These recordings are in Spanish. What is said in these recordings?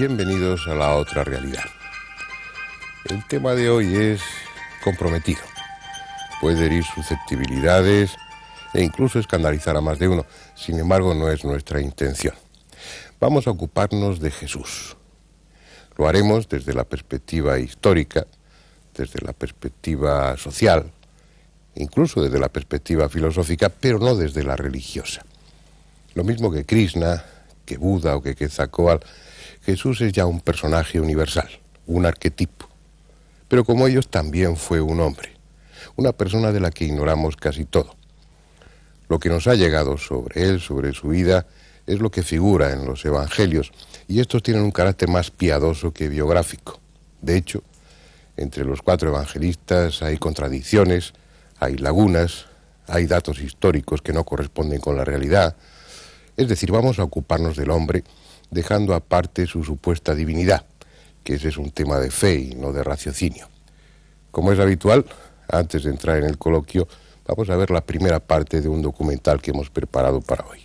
Bienvenidos a La Otra Realidad. El tema de hoy es comprometido. Puede herir susceptibilidades e incluso escandalizar a más de uno. Sin embargo, no es nuestra intención. Vamos a ocuparnos de Jesús. Lo haremos desde la perspectiva histórica, desde la perspectiva social, incluso desde la perspectiva filosófica, pero no desde la religiosa. Lo mismo que Krishna, que Buda o que Quetzalcóatl, Jesús es ya un personaje universal, un arquetipo. Pero como ellos también fue un hombre, una persona de la que ignoramos casi todo. Lo que nos ha llegado sobre él, sobre su vida, es lo que figura en los evangelios, y estos tienen un carácter más piadoso que biográfico. De hecho, entre los 4 evangelistas hay contradicciones, hay lagunas, hay datos históricos que no corresponden con la realidad. Es decir, vamos a ocuparnos del hombre, dejando aparte su supuesta divinidad, que ese es un tema de fe y no de raciocinio. Como es habitual, antes de entrar en el coloquio, vamos a ver la primera parte de un documental que hemos preparado para hoy.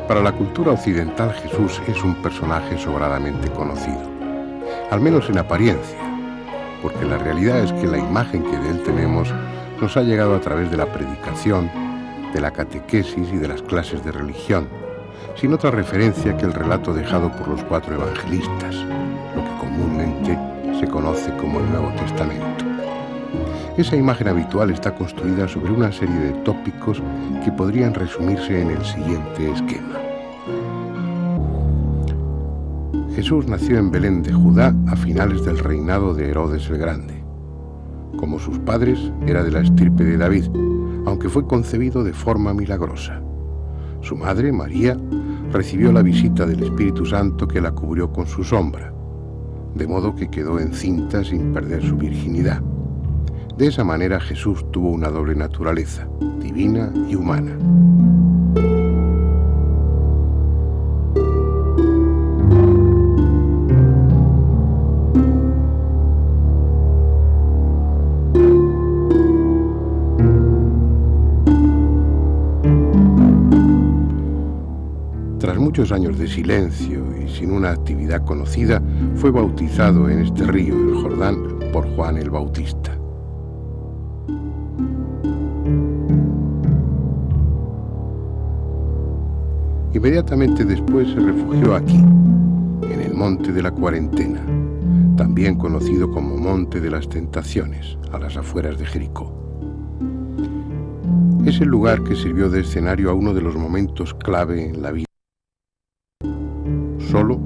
Para la cultura occidental, Jesús es un personaje sobradamente conocido, al menos en apariencia, porque la realidad es que la imagen que de él tenemos nos ha llegado a través de la predicación, de la catequesis y de las clases de religión, sin otra referencia que el relato dejado por los 4 evangelistas, lo que comúnmente se conoce como el Nuevo Testamento. Esa imagen habitual está construida sobre una serie de tópicos que podrían resumirse en el siguiente esquema. Jesús nació en Belén de Judá a finales del reinado de Herodes el Grande. Como sus padres, era de la estirpe de David, aunque fue concebido de forma milagrosa. Su madre, María, recibió la visita del Espíritu Santo que la cubrió con su sombra, de modo que quedó encinta sin perder su virginidad. De esa manera Jesús tuvo una doble naturaleza, divina y humana. Tras muchos años de silencio y sin una actividad conocida, fue bautizado en este río, el Jordán, por Juan el Bautista. Inmediatamente después se refugió aquí, en el Monte de la Cuarentena, también conocido como Monte de las Tentaciones, a las afueras de Jericó. Es el lugar que sirvió de escenario a uno de los momentos clave en la vida. Solo,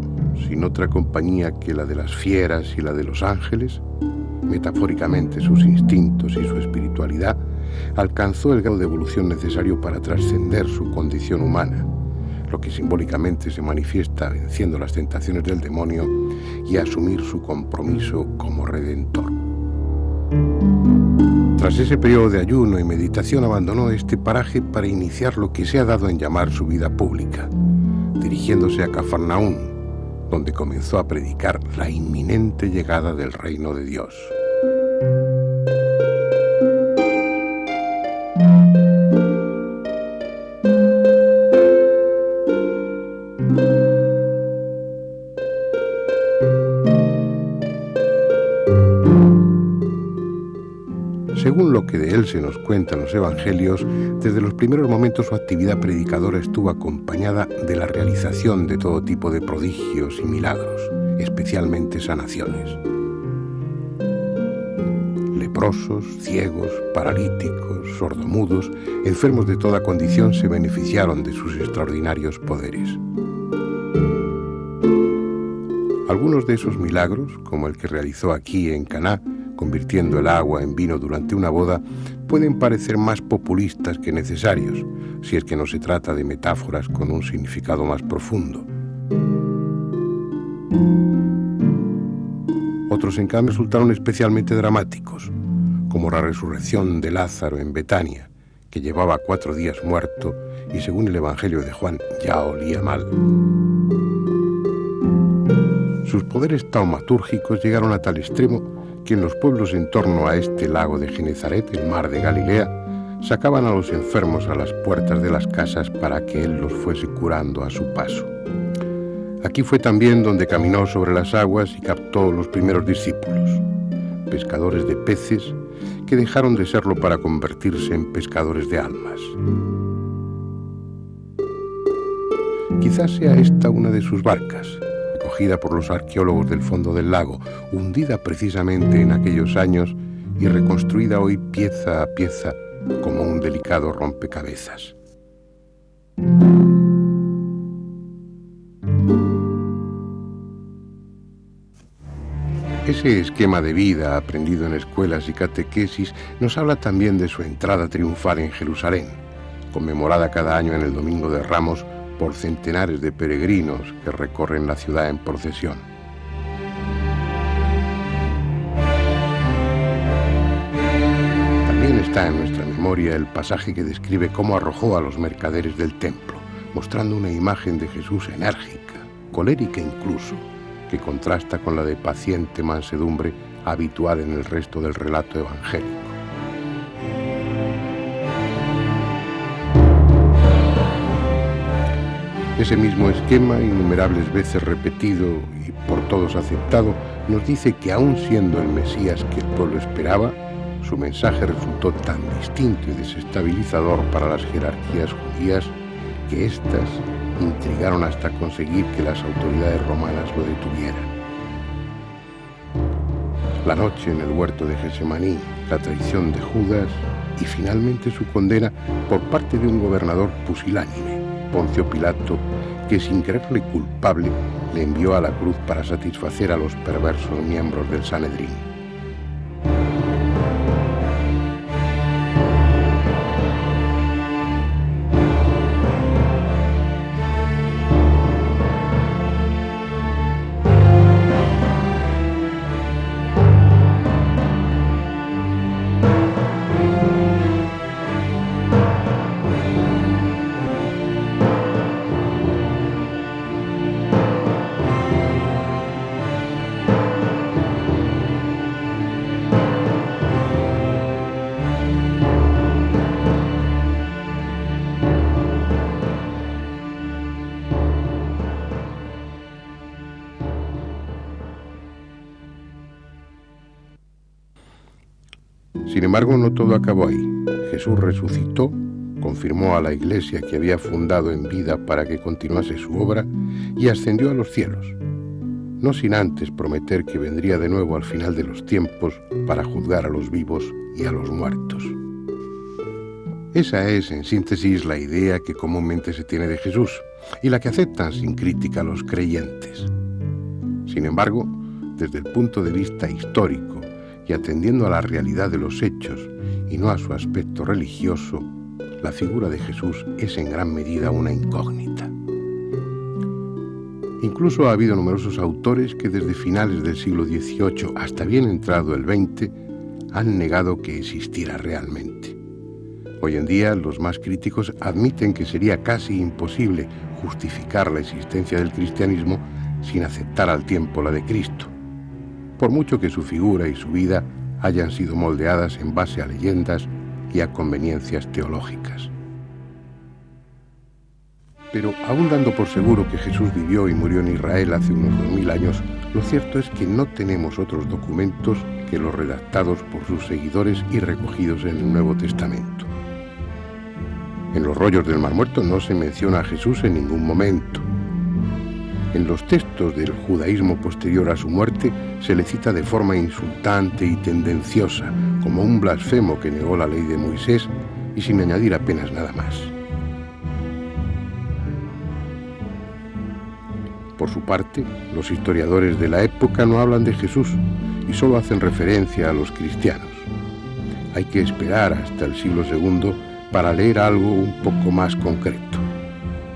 sin otra compañía que la de las fieras y la de los ángeles, metafóricamente sus instintos y su espiritualidad, alcanzó el grado de evolución necesario para trascender su condición humana, lo que simbólicamente se manifiesta venciendo las tentaciones del demonio y asumir su compromiso como redentor. Tras ese periodo de ayuno y meditación abandonó este paraje para iniciar lo que se ha dado en llamar su vida pública, dirigiéndose a Cafarnaún, donde comenzó a predicar la inminente llegada del reino de Dios. Según lo que de él se nos cuenta en los evangelios, desde los primeros momentos su actividad predicadora estuvo acompañada de la realización de todo tipo de prodigios y milagros, especialmente sanaciones. Leprosos, ciegos, paralíticos, sordomudos, enfermos de toda condición se beneficiaron de sus extraordinarios poderes. Algunos de esos milagros, como el que realizó aquí en Caná, convirtiendo el agua en vino durante una boda, pueden parecer más populistas que necesarios, si es que no se trata de metáforas con un significado más profundo. Otros, en cambio, resultaron especialmente dramáticos, como la resurrección de Lázaro en Betania, que llevaba 4 días muerto y, según el Evangelio de Juan, ya olía mal. Sus poderes taumatúrgicos llegaron a tal extremo que en los pueblos en torno a este lago de Genezaret, el mar de Galilea, sacaban a los enfermos a las puertas de las casas para que él los fuese curando a su paso. Aquí fue también donde caminó sobre las aguas y captó los primeros discípulos, pescadores de peces que dejaron de serlo para convertirse en pescadores de almas. Quizás sea esta una de sus barcas, recogida por los arqueólogos del fondo del lago, hundida precisamente en aquellos años y reconstruida hoy pieza a pieza como un delicado rompecabezas. Ese esquema de vida aprendido en escuelas y catequesis nos habla también de su entrada triunfal en Jerusalén, conmemorada cada año en el Domingo de Ramos por centenares de peregrinos que recorren la ciudad en procesión. También está en nuestra memoria el pasaje que describe cómo arrojó a los mercaderes del templo, mostrando una imagen de Jesús enérgica, colérica incluso, que contrasta con la de paciente mansedumbre habitual en el resto del relato evangélico. Ese mismo esquema, innumerables veces repetido y por todos aceptado, nos dice que aun siendo el Mesías que el pueblo esperaba, su mensaje resultó tan distinto y desestabilizador para las jerarquías judías que éstas intrigaron hasta conseguir que las autoridades romanas lo detuvieran. La noche en el huerto de Getsemaní, la traición de Judas y finalmente su condena por parte de un gobernador pusilánime, Poncio Pilato, que sin creerle culpable le envió a la cruz para satisfacer a los perversos miembros del Sanedrín. Sin embargo, no todo acabó ahí. Jesús resucitó, confirmó a la Iglesia que había fundado en vida para que continuase su obra y ascendió a los cielos, no sin antes prometer que vendría de nuevo al final de los tiempos para juzgar a los vivos y a los muertos. Esa es, en síntesis, la idea que comúnmente se tiene de Jesús y la que aceptan sin crítica los creyentes. Sin embargo, desde el punto de vista histórico y atendiendo a la realidad de los hechos y no a su aspecto religioso, la figura de Jesús es en gran medida una incógnita. Incluso ha habido numerosos autores que desde finales del siglo XVIII hasta bien entrado el XX han negado que existiera realmente. Hoy en día los más críticos admiten que sería casi imposible justificar la existencia del cristianismo sin aceptar al tiempo la de Cristo, por mucho que su figura y su vida hayan sido moldeadas en base a leyendas y a conveniencias teológicas. Pero aún dando por seguro que Jesús vivió y murió en Israel hace unos 2000 años, lo cierto es que no tenemos otros documentos que los redactados por sus seguidores y recogidos en el Nuevo Testamento. En los rollos del Mar Muerto no se menciona a Jesús en ningún momento. En los textos del judaísmo posterior a su muerte se le cita de forma insultante y tendenciosa, como un blasfemo que negó la ley de Moisés y sin añadir apenas nada más. Por su parte, los historiadores de la época no hablan de Jesús y solo hacen referencia a los cristianos. Hay que esperar hasta el siglo II para leer algo un poco más concreto.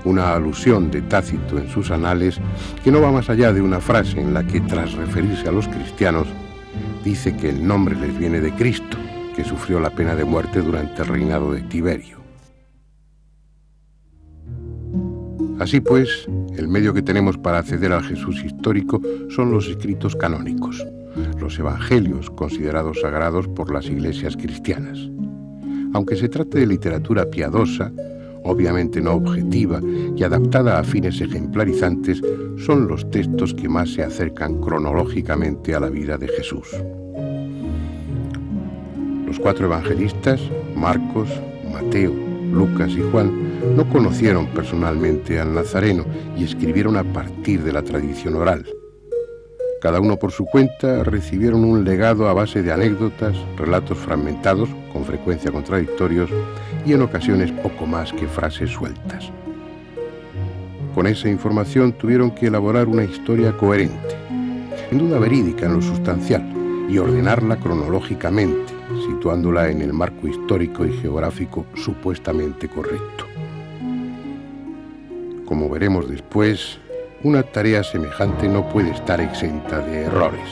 Una alusión de Tácito en sus anales que no va más allá de una frase en la que, tras referirse a los cristianos, dice que el nombre les viene de Cristo, que sufrió la pena de muerte durante el reinado de Tiberio. Así pues, el medio que tenemos para acceder al Jesús histórico son los escritos canónicos, los evangelios considerados sagrados por las iglesias cristianas. Aunque se trate de literatura piadosa, obviamente no objetiva y adaptada a fines ejemplarizantes, son los textos que más se acercan cronológicamente a la vida de Jesús. Los 4 evangelistas, Marcos, Mateo, Lucas y Juan, no conocieron personalmente al Nazareno y escribieron a partir de la tradición oral. Cada uno por su cuenta recibieron un legado a base de anécdotas, relatos fragmentados, con frecuencia contradictorios, y en ocasiones poco más que frases sueltas. Con esa información tuvieron que elaborar una historia coherente, sin duda verídica en lo sustancial, y ordenarla cronológicamente, situándola en el marco histórico y geográfico supuestamente correcto. Como veremos después, una tarea semejante no puede estar exenta de errores.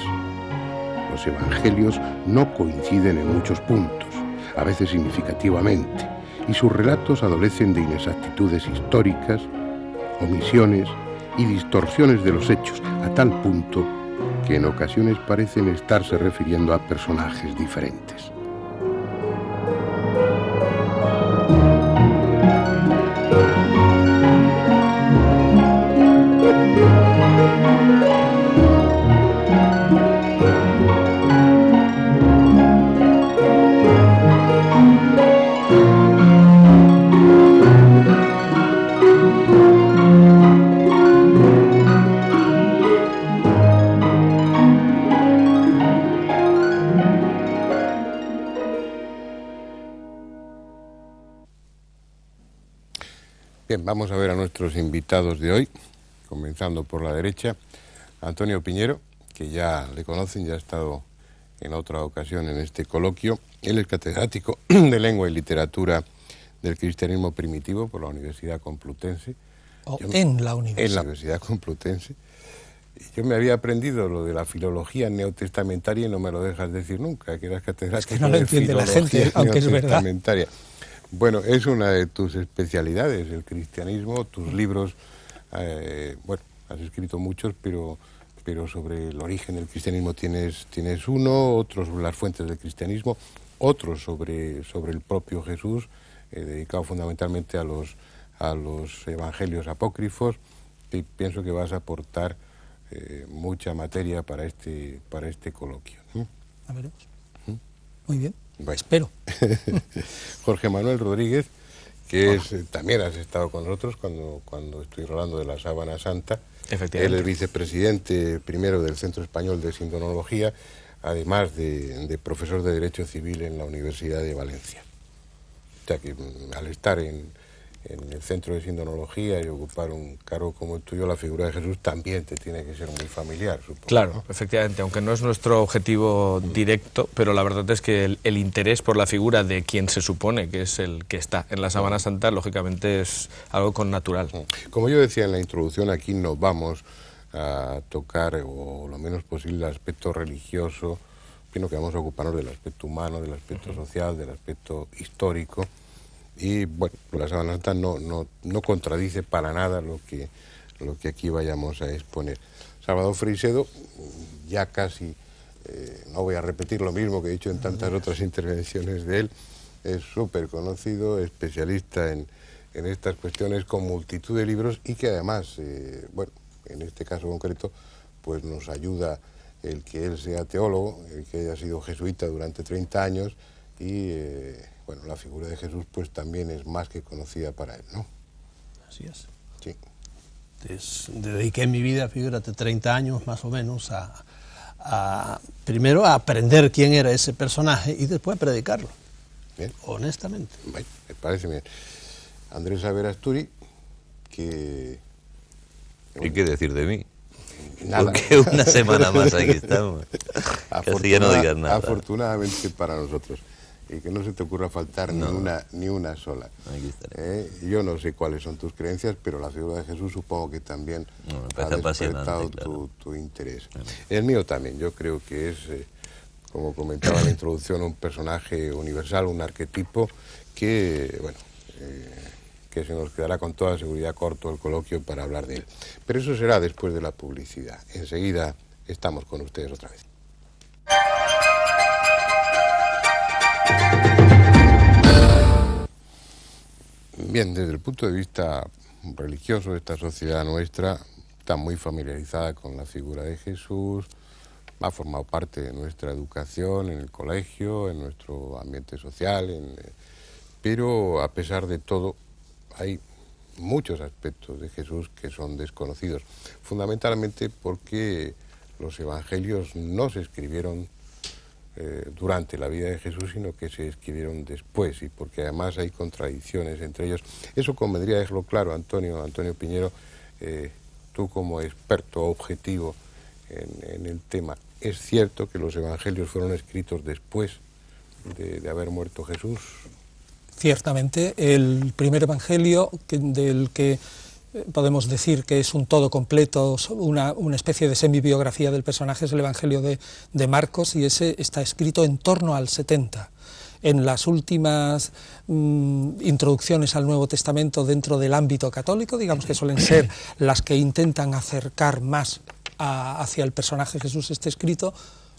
Los evangelios no coinciden en muchos puntos, a veces significativamente, y sus relatos adolecen de inexactitudes históricas, omisiones y distorsiones de los hechos, a tal punto que en ocasiones parecen estarse refiriendo a personajes diferentes. Bien, vamos a ver a nuestros invitados de hoy, comenzando por la derecha. Antonio Piñero, que ya le conocen, ya ha estado en otra ocasión en este coloquio. Él es catedrático de Lengua y Literatura del Cristianismo Primitivo por la Universidad Complutense. En la Universidad. En la Universidad Complutense. Yo me había aprendido lo de la filología neotestamentaria y no me lo dejas decir nunca, que eras catedrático es que no lo entiende la gente, aunque es verdad. Bueno, es una de tus especialidades, el cristianismo, tus libros, bueno, has escrito muchos, pero sobre el origen del cristianismo tienes uno, otros sobre las fuentes del cristianismo, otros sobre el propio Jesús, dedicado fundamentalmente a los evangelios apócrifos, y pienso que vas a aportar mucha materia para este coloquio. A veremos. Muy bien. Bueno. Espero. Jorge Manuel Rodríguez, que también has estado con nosotros cuando estoy hablando de la Sábana Santa. Efectivamente. Él es vicepresidente primero del Centro Español de Sindonología, además de profesor de Derecho Civil en la Universidad de Valencia. O sea que al estar en el Centro de Sindonología y ocupar un cargo como el tuyo, la figura de Jesús también te tiene que ser muy familiar, supongo. Claro, ¿no? efectivamente, aunque no es nuestro objetivo directo, pero la verdad es que el interés por la figura de quien se supone que es el que está en la Sábana Santa, lógicamente es algo connatural. Como yo decía en la introducción, aquí nos vamos a tocar, o lo menos posible, el aspecto religioso, sino que vamos a ocuparnos del aspecto humano, del aspecto social, del aspecto histórico. Y bueno, la Sábana Santa no contradice para nada lo que aquí vayamos a exponer. Salvador Freixedo, ya casi, no voy a repetir lo mismo que he dicho en tantas otras intervenciones de él, es súper conocido, especialista en estas cuestiones, con multitud de libros, y que además, bueno, en este caso concreto, pues nos ayuda el que él sea teólogo, el que haya sido jesuita durante 30 años, y bueno, la figura de Jesús pues también es más que conocida para él, ¿no? Así es. Sí. Dediqué mi vida, fíjate, 30 años más o menos primero a aprender quién era ese personaje y después a predicarlo. Bien. Honestamente. Bueno, me parece bien. Andrés Averasturi, que... ¿Y qué decir de mí? Nada. Porque una semana más aquí estamos. Casi ya no digas nada. Afortunadamente para nosotros. Y que no se te ocurra faltar ni una sola. Aquí estaré. Yo no sé cuáles son tus creencias, pero la figura de Jesús supongo que también ha despertado tu interés. Claro. El mío también. Yo creo que es, como comentaba en la introducción, un personaje universal, un arquetipo que, bueno, que se nos quedará con toda seguridad corto el coloquio para hablar de él. Pero eso será después de la publicidad. Enseguida estamos con ustedes otra vez. Bien, desde el punto de vista religioso, esta sociedad nuestra está muy familiarizada con la figura de Jesús, ha formado parte de nuestra educación en el colegio, en nuestro ambiente social, pero a pesar de todo hay muchos aspectos de Jesús que son desconocidos, fundamentalmente porque los evangelios no se escribieron durante la vida de Jesús, sino que se escribieron después, y porque además hay contradicciones entre ellos. Eso convendría dejarlo claro, Antonio Piñero, tú como experto objetivo en el tema. ¿Es cierto que los evangelios fueron escritos después de haber muerto Jesús? Ciertamente, el primer evangelio del que podemos decir que es un todo completo, una especie de semibiografía del personaje, es el Evangelio de Marcos, y ese está escrito en torno al 70. En las últimas introducciones al Nuevo Testamento dentro del ámbito católico, digamos que suelen ser las que intentan acercar más hacia el personaje Jesús este escrito,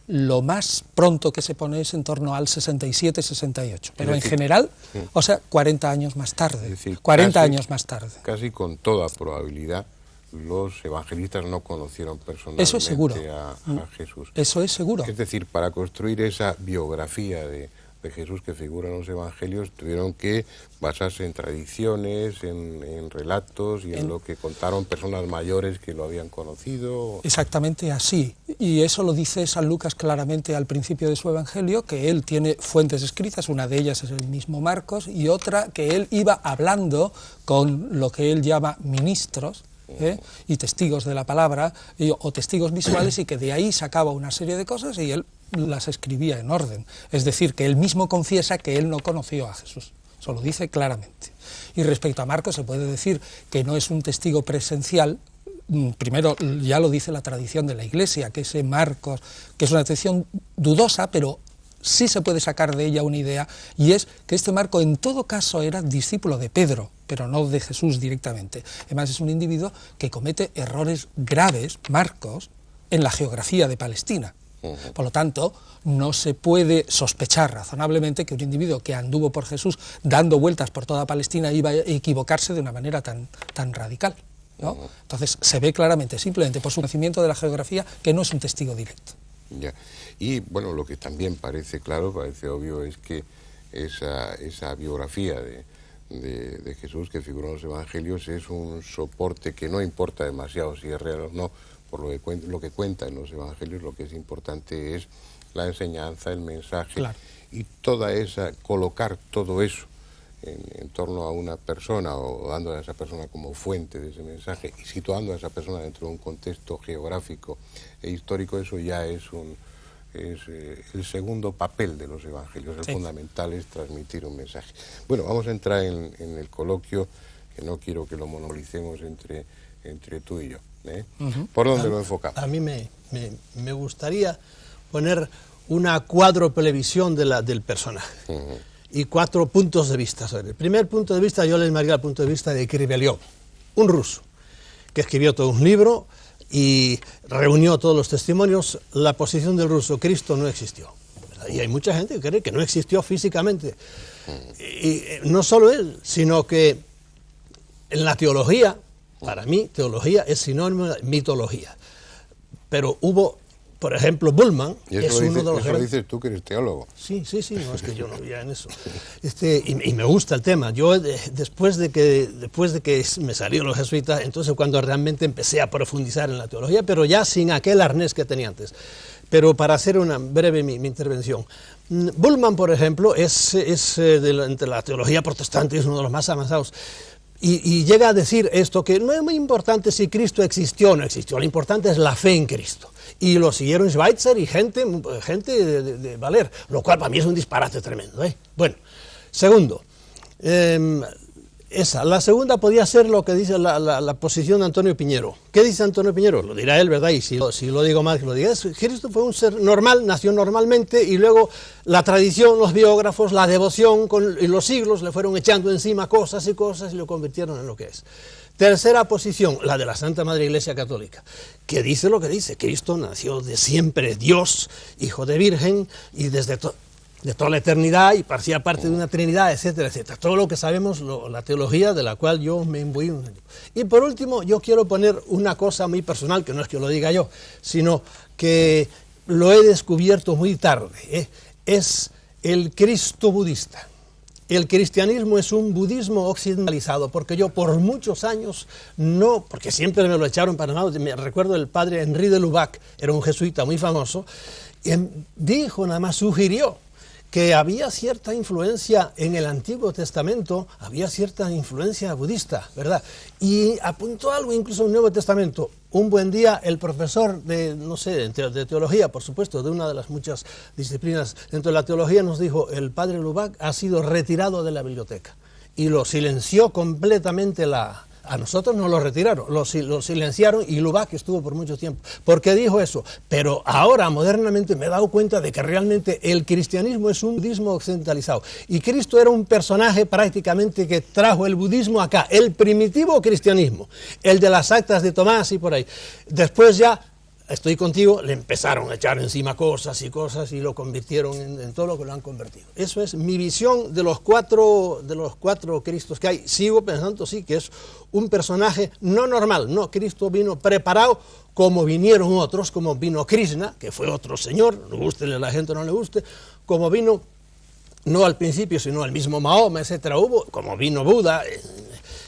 lo más pronto que se pone es en torno al 67-68, pero en general, o sea, 40 años más tarde, es decir, 40 años más tarde. Casi con toda probabilidad, los evangelistas no conocieron personalmente Eso es seguro. a Jesús. Eso es seguro. Es decir, para construir esa biografía de Jesús que figura en los evangelios, tuvieron que basarse en tradiciones, en relatos y en lo que contaron personas mayores que lo habían conocido. Exactamente así, y eso lo dice San Lucas claramente al principio de su evangelio, que él tiene fuentes escritas, una de ellas es el mismo Marcos, y otra que él iba hablando con lo que él llama ministros, y testigos de la palabra, o testigos visuales, y que de ahí sacaba una serie de cosas y él las escribía en orden. Es decir, que él mismo confiesa que él no conoció a Jesús, eso lo dice claramente. Y respecto a Marcos se puede decir que no es un testigo presencial. Primero ya lo dice la tradición de la Iglesia, que ese Marcos, que es una tradición dudosa, pero sí se puede sacar de ella una idea, y es que este Marco en todo caso era discípulo de Pedro, pero no de Jesús directamente. Además es un individuo que comete errores graves, Marcos, en la geografía de Palestina. Por lo tanto, no se puede sospechar razonablemente que un individuo que anduvo por Jesús dando vueltas por toda Palestina iba a equivocarse de una manera tan radical, ¿no? Entonces se ve claramente, simplemente por su conocimiento de la geografía, que no es un testigo directo. Ya. Y bueno, lo que también parece claro, parece obvio, es que esa biografía de Jesús que figura en los evangelios es un soporte que no importa demasiado si es real o no, por lo que cuenta en los evangelios. Lo que es importante es la enseñanza, el mensaje, claro. Y colocar todo eso en torno a una persona, o dando a esa persona como fuente de ese mensaje y situando a esa persona dentro de un contexto geográfico e histórico, eso ya es el segundo papel de los evangelios. El fundamental es transmitir un mensaje. Bueno, vamos a entrar en el coloquio, que no quiero que lo monopolicemos entre tú y yo. ¿Por dónde lo enfocamos? A mí me gustaría poner una cuadroplevisión del personaje y 4 puntos de vista. El primer punto de vista yo le llamaría el punto de vista de Kriveliov, un ruso que escribió todo un libro y reunió todos los testimonios. La posición del ruso: Cristo no existió, ¿verdad? Y hay mucha gente que cree que no existió físicamente, y no solo él, sino que en la teología, para mí teología es sinónimo de mitología, pero hubo por ejemplo, Bullmann y es uno de los... Eso lo dices tú, que eres teólogo. Sí, no, es que yo no vivía en eso. Y me gusta el tema. Yo, después de que me salieron los jesuitas, entonces cuando realmente empecé a profundizar en la teología, pero ya sin aquel arnés que tenía antes. Pero para hacer una breve mi intervención, Bullmann, por ejemplo, entre la teología protestante, es uno de los más avanzados. Y llega a decir esto, que no es muy importante si Cristo existió o no existió, lo importante es la fe en Cristo. Y lo siguieron Schweitzer y gente de valer, lo cual para mí es un disparate tremendo. Bueno, segundo, la segunda podía ser lo que dice la posición de Antonio Piñero. ¿Qué dice Antonio Piñero? Lo dirá él, ¿verdad? Y si lo digo mal, que lo diga. Cristo fue un ser normal, nació normalmente, y luego la tradición, los biógrafos, la devoción y los siglos le fueron echando encima cosas y lo convirtieron en lo que es. Tercera posición, la de la Santa Madre Iglesia Católica, que dice lo que dice. Cristo nació de siempre Dios, hijo de virgen, y de toda la eternidad, y parecía parte de una trinidad, etcétera, etcétera. Todo lo que sabemos, la teología de la cual yo me imbuí. Y por último, yo quiero poner una cosa muy personal, que no es que lo diga yo, sino que lo he descubierto muy tarde. Es el Cristo budista. El cristianismo es un budismo occidentalizado, porque yo por muchos años no, porque siempre me lo echaron para nada. Me recuerdo el padre Henri de Lubac, era un jesuita muy famoso, y dijo, nada más sugirió, que había cierta influencia en el Antiguo Testamento, había cierta influencia budista, ¿verdad? Y apuntó algo incluso en el Nuevo Testamento. Un buen día el profesor de teología, por supuesto, de una de las muchas disciplinas dentro de la teología, nos dijo, el padre Lubac ha sido retirado de la biblioteca. Y lo silenció completamente a nosotros nos lo retiraron, lo silenciaron, y Lubac estuvo por mucho tiempo. ¿Por qué dijo eso? Pero ahora, modernamente, me he dado cuenta de que realmente el cristianismo es un budismo occidentalizado. Y Cristo era un personaje prácticamente que trajo el budismo acá, el primitivo cristianismo, el de las actas de Tomás y por ahí. Después ya, estoy contigo, le empezaron a echar encima cosas y lo convirtieron en todo lo que lo han convertido. Eso es mi visión de los cuatro Cristos que hay. Sigo pensando, sí, que es un personaje no normal. No, Cristo vino preparado como vinieron otros, como vino Krishna, que fue otro señor, le guste a la gente o no le guste, como vino, no al principio, sino al mismo Mahoma, etcétera, como vino Buda,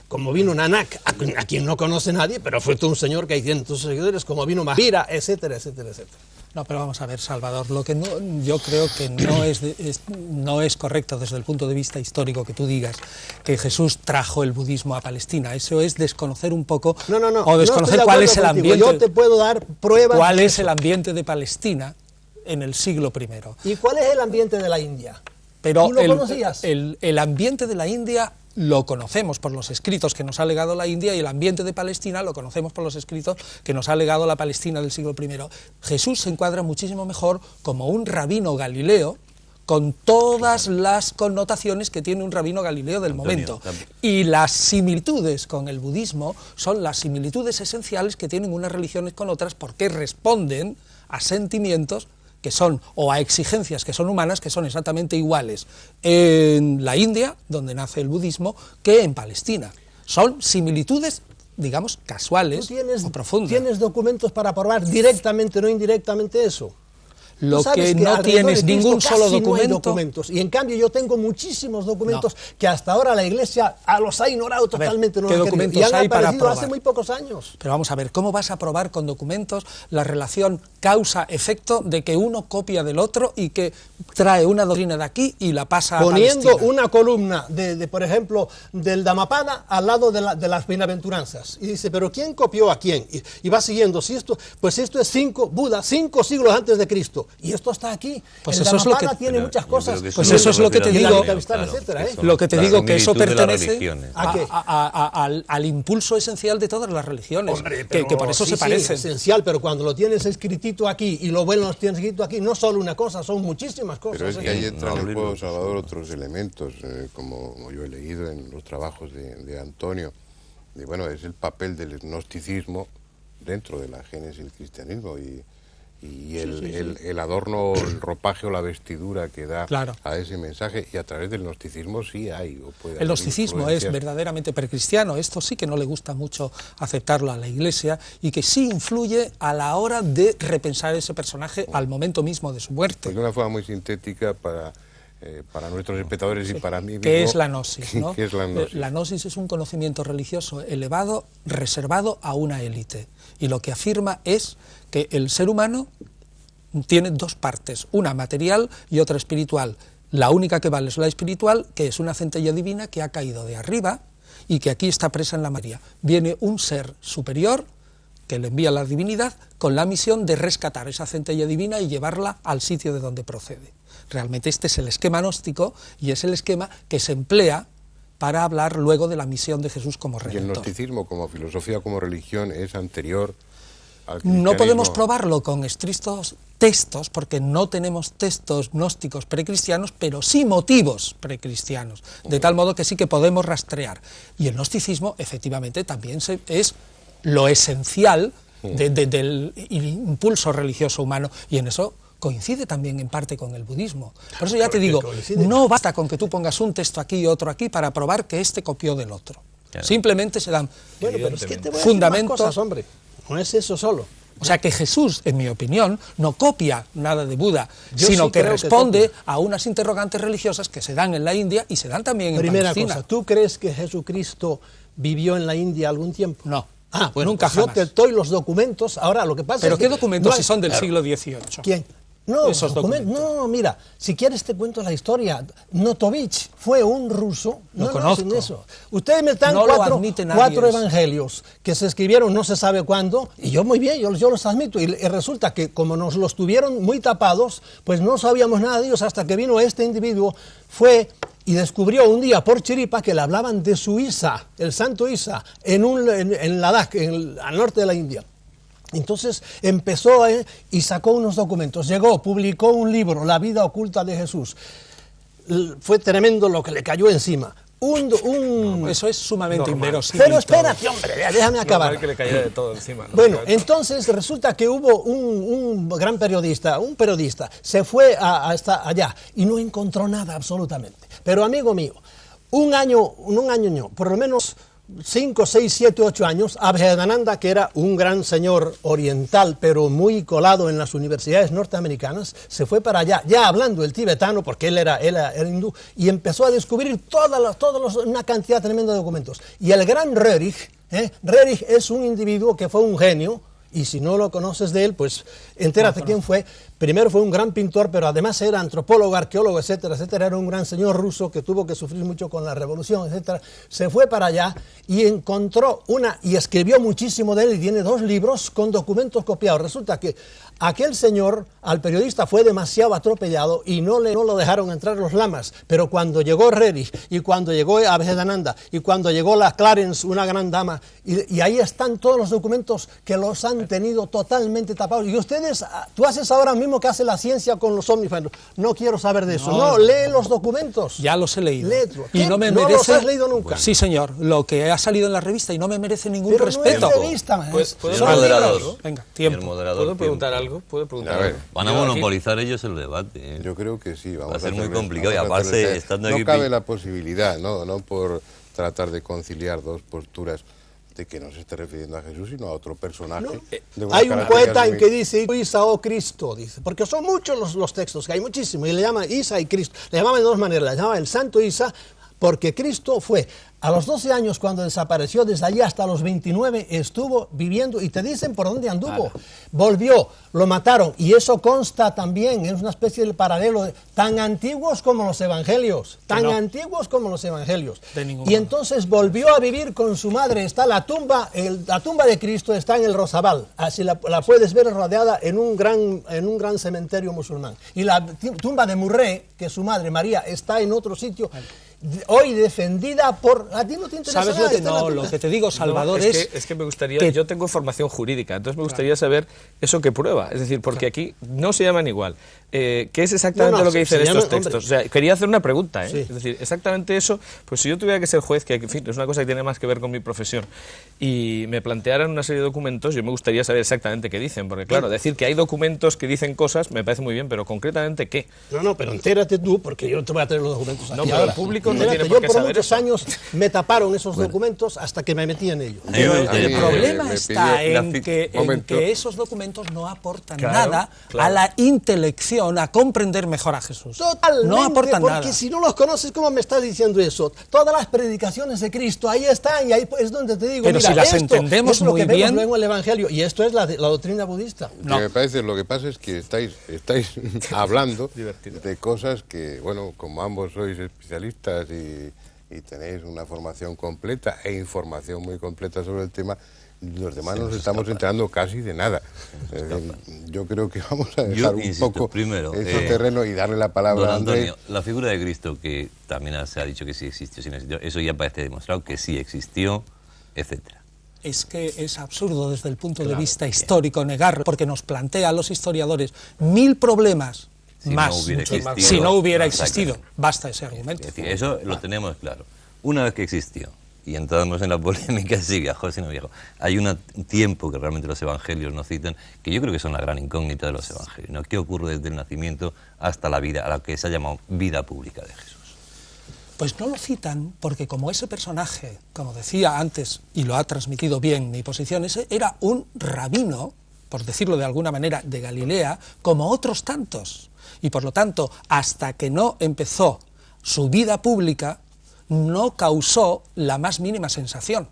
como vino Nanak, a quien no conoce nadie, pero fue todo un señor que hay cientos de seguidores, como vino Mahira, etcétera, etcétera, etcétera. No, pero vamos a ver, Salvador, lo que yo creo que no es correcto desde el punto de vista histórico que tú digas que Jesús trajo el budismo a Palestina. Eso es desconocer un poco, o desconocer cuál es el ambiente. Yo te puedo dar pruebas. ¿Cuál es el ambiente de Palestina en el siglo I? ¿Y cuál es el ambiente de la India? Pero ¿Tú lo conocías? El ambiente de la India lo conocemos por los escritos que nos ha legado la India, y el ambiente de Palestina lo conocemos por los escritos que nos ha legado la Palestina del siglo I. Jesús se encuadra muchísimo mejor como un rabino galileo, con todas las connotaciones que tiene un rabino galileo del momento. Y las similitudes con el budismo son las similitudes esenciales que tienen unas religiones con otras, porque responden a sentimientos que son, o a exigencias que son humanas, que son exactamente iguales en la India, donde nace el budismo, que en Palestina. Son similitudes, digamos, casuales o profundas. ¿Tienes documentos para probar directamente, no indirectamente eso? Lo que no tienes ningún solo documento. Y en cambio yo tengo muchísimos documentos que hasta ahora la Iglesia los ha ignorado totalmente. ¿Qué documentos y han hay para probar? Hace muy pocos años. Pero vamos a ver, ¿cómo vas a probar con documentos la relación causa-efecto de que uno copia del otro y que trae una doctrina de aquí y la pasa a Palestina? Poniendo una columna, por ejemplo, del Dhammapada al lado de las bienaventuranzas. Y dice, ¿pero quién copió a quién? Y va siguiendo, pues esto es Buda, 5 siglos antes de Cristo. Y esto está aquí. Pues el eso es lo que tiene muchas cosas. Pues eso es lo que te digo. Lo que te digo, que eso pertenece al impulso esencial de todas las religiones. Hombre, que por eso se parecen. Es esencial, pero cuando lo tienes escritito aquí y lo bueno lo tienes escrito aquí, no solo una cosa, son muchísimas cosas. Pero es que ahí entran en el juego, Salvador, otros elementos, como yo he leído en los trabajos de Antonio. Bueno, es el papel del gnosticismo dentro de la génesis del cristianismo, y y el adorno, el ropaje o la vestidura que da Claro. a ese mensaje, y a través del gnosticismo sí hay o puede haber El gnosticismo es influencias. verdaderamente precristiano, esto sí que no le gusta mucho aceptarlo a la Iglesia y que sí influye a la hora de repensar ese personaje al momento mismo de su muerte. Pues de una forma muy sintética para nuestros espectadores y para mí mismo. ¿Qué es la gnosis? ¿no? ¿Qué es la gnosis? La gnosis es un conocimiento religioso elevado, reservado a una élite. Y lo que afirma es que el ser humano tiene dos partes, una material y otra espiritual. La única que vale es la espiritual, que es una centella divina que ha caído de arriba y que aquí está presa en la materia. Viene un ser superior que le envía la divinidad con la misión de rescatar esa centella divina y llevarla al sitio de donde procede. Realmente este es el esquema gnóstico y es el esquema que se emplea para hablar luego de la misión de Jesús como Y el redentor. gnosticismo como filosofía, como religión, es anterior al cristianismo. No podemos probarlo con estrictos textos, porque no tenemos textos gnósticos precristianos, pero sí motivos precristianos, de tal modo que sí que podemos rastrear. Y el gnosticismo, efectivamente, también es lo esencial del impulso religioso humano, y en eso coincide también en parte con el budismo. Por eso ya te digo, no basta con que tú pongas un texto aquí y otro aquí para probar que este copió del otro. Claro. Simplemente se dan Bueno, pero es que te voy a decir fundamentos. más cosas, hombre. No es eso solo. O sea que Jesús, en mi opinión, no copia nada de Buda, Yo sino sí que creo que responde copia. a unas interrogantes religiosas que se dan en la India y se dan también en Primera Palestina. cosa, ¿tú crees que Jesucristo vivió en la India algún tiempo? No. Ah, bueno, Nunca pues yo jamás. te doy los documentos. Ahora, lo que pasa ¿Pero es qué que documentos no hay- si son del Claro. siglo XVIII? ¿Quién? No, Esos documentos. no, mira, si quieres te cuento la historia. Notovich fue un ruso. Lo no, conozco. sin eso. Ustedes me dan No lo admite nadie cuatro eso. evangelios que se escribieron no se sabe cuándo, y yo muy bien, yo los admito. Y resulta que como nos los tuvieron muy tapados, pues no sabíamos nada de ellos hasta que vino este individuo, fue y descubrió un día por chiripa que le hablaban de su Isa, el santo Isa, en Ladakh, al norte de la India. Entonces empezó y sacó unos documentos, llegó, publicó un libro, La vida oculta de Jesús. Fue tremendo lo que le cayó encima. Eso es sumamente inverosímil. Pero todo. espérate, hombre, déjame acabar. Normal que le cayera de todo encima, ¿no? Bueno, entonces resulta que hubo un gran periodista, se fue hasta allá y no encontró nada absolutamente. Pero amigo mío, un año, por lo menos 5, 6, 7, 8 años, Abhedananda, que era un gran señor oriental, pero muy colado en las universidades norteamericanas, se fue para allá, ya hablando el tibetano, porque él era hindú, y empezó a descubrir una cantidad tremenda de documentos. Y el gran Rerich es un individuo que fue un genio, y si no lo conoces de él, pues entérate quién fue. Primero fue un gran pintor, pero además era antropólogo, arqueólogo, etcétera, etcétera. Era un gran señor ruso que tuvo que sufrir mucho con la revolución, etcétera. Se fue para allá y encontró y escribió muchísimo de él, y tiene 2 libros con documentos copiados. Resulta que aquel señor, al periodista, fue demasiado atropellado y no lo dejaron entrar los lamas. Pero cuando llegó Rerich, y cuando llegó Abhedananda, y cuando llegó la Clarence, una gran dama, y ahí están todos los documentos que los han tenido totalmente tapados. Y tú haces ahora mismo que hace la ciencia con los ovnis. No quiero saber de eso. No, lee los documentos. Ya los he leído. Léetlo. Y no me ¿No merece... los has leído nunca? Sí, señor, lo que ha salido en la revista, y no me merece ningún Pero respeto. no es revista, man. ¿Puedo Son el moderador. libros. Venga, El tiempo. moderador. ¿Puedo preguntar algo? ¿Puedo preguntar A ver, algo? Van a Yo aquí- monopolizar ellos el debate. ¿eh? Yo creo que sí. Vamos Va a ser muy hacerlo, complicado, y vamos a aparte, hacerlo. estando no aquí cabe la posibilidad, no por tratar de conciliar dos posturas, de que no se esté refiriendo a Jesús, sino a otro personaje. de unas Hay un características poeta en muy- que dice Isa o Cristo, dice, porque son muchos los textos, que hay muchísimos, y le llaman Isa y Cristo. Le llamaban de 2 maneras, le llamaban el Santo Isa, porque Cristo fue a los 12 años cuando desapareció, desde allí hasta los 29 estuvo viviendo, y te dicen por dónde anduvo. Volvió, lo mataron, y eso consta también, es una especie de paralelo, tan antiguos como los evangelios, antiguos como los evangelios. De ningún Y modo. entonces volvió a vivir con su madre. Está la tumba de Cristo está en el Rosabal, así la puedes ver rodeada en un gran cementerio musulmán. Y la tumba de Murré, que es su madre María, está en otro sitio. hoy defendida por... A ti no te interesa ¿Sabes nada, lo que está en la no? Biblia. Lo que te digo, Salvador, No, es que me gustaría, yo tengo formación jurídica, entonces me gustaría saber eso que prueba, es decir, porque aquí no se llaman igual. ¿Qué es exactamente lo que dicen estos textos? O sea, quería hacer una pregunta, ¿eh? Sí. Es decir, exactamente eso, pues si yo tuviera que ser juez, que en fin, es una cosa que tiene más que ver con mi profesión, y me plantearan una serie de documentos, yo me gustaría saber exactamente qué dicen, porque claro, decir que hay documentos que dicen cosas me parece muy bien, pero concretamente ¿qué? No, pero entérate tú, porque yo no te voy a traer los documentos No, aquí pero ahora. el público no Entérate, tiene por qué yo por saber muchos eso. años me taparon esos documentos hasta que me metí en ellos. Pero El problema me está pidió en que momento. esos documentos no aportan Claro, nada claro. a la intelección, a comprender mejor a Jesús. Totalmente, no aportan porque nada. si no los conoces, ¿cómo me estás diciendo eso? Todas las predicaciones de Cristo, ahí están, y ahí es donde te digo, Pero mira, si las esto entendemos es lo muy que vemos bien- luego en el Evangelio, y esto es la doctrina budista. No. Me parece, lo que pasa es que estáis hablando de cosas que, bueno, como ambos sois especialistas y tenéis una formación completa e información muy completa sobre el tema, los demás nos estamos enterando casi de nada. Yo creo que vamos a dejar un insisto, poco primero, ese terreno y darle la palabra Don a Andrés. Antonio, la figura de Cristo, que también se ha dicho que sí existió, sí no existió, eso ya parece demostrado que sí existió, etcétera. Es que es absurdo desde el punto de vista histórico negarlo, porque nos plantea a los historiadores 1000 problemas Si no más, hubiera muchos más. existido, si no hubiera exacto. existido. Basta ese argumento. Es decir, eso lo tenemos claro. Una vez que existió, y entramos en la polémica, si viajó, si no viajó, hay un tiempo que realmente los evangelios nos citan, que yo creo que son la gran incógnita de los evangelios, ¿no? ¿Qué ocurre desde el nacimiento hasta la vida, a la que se ha llamado vida pública de Jesús? Pues no lo citan porque como ese personaje, como decía antes, y lo ha transmitido bien mi posición, ese era un rabino, por decirlo de alguna manera, de Galilea, como otros tantos. Y por lo tanto, hasta que no empezó su vida pública, no causó la más mínima sensación.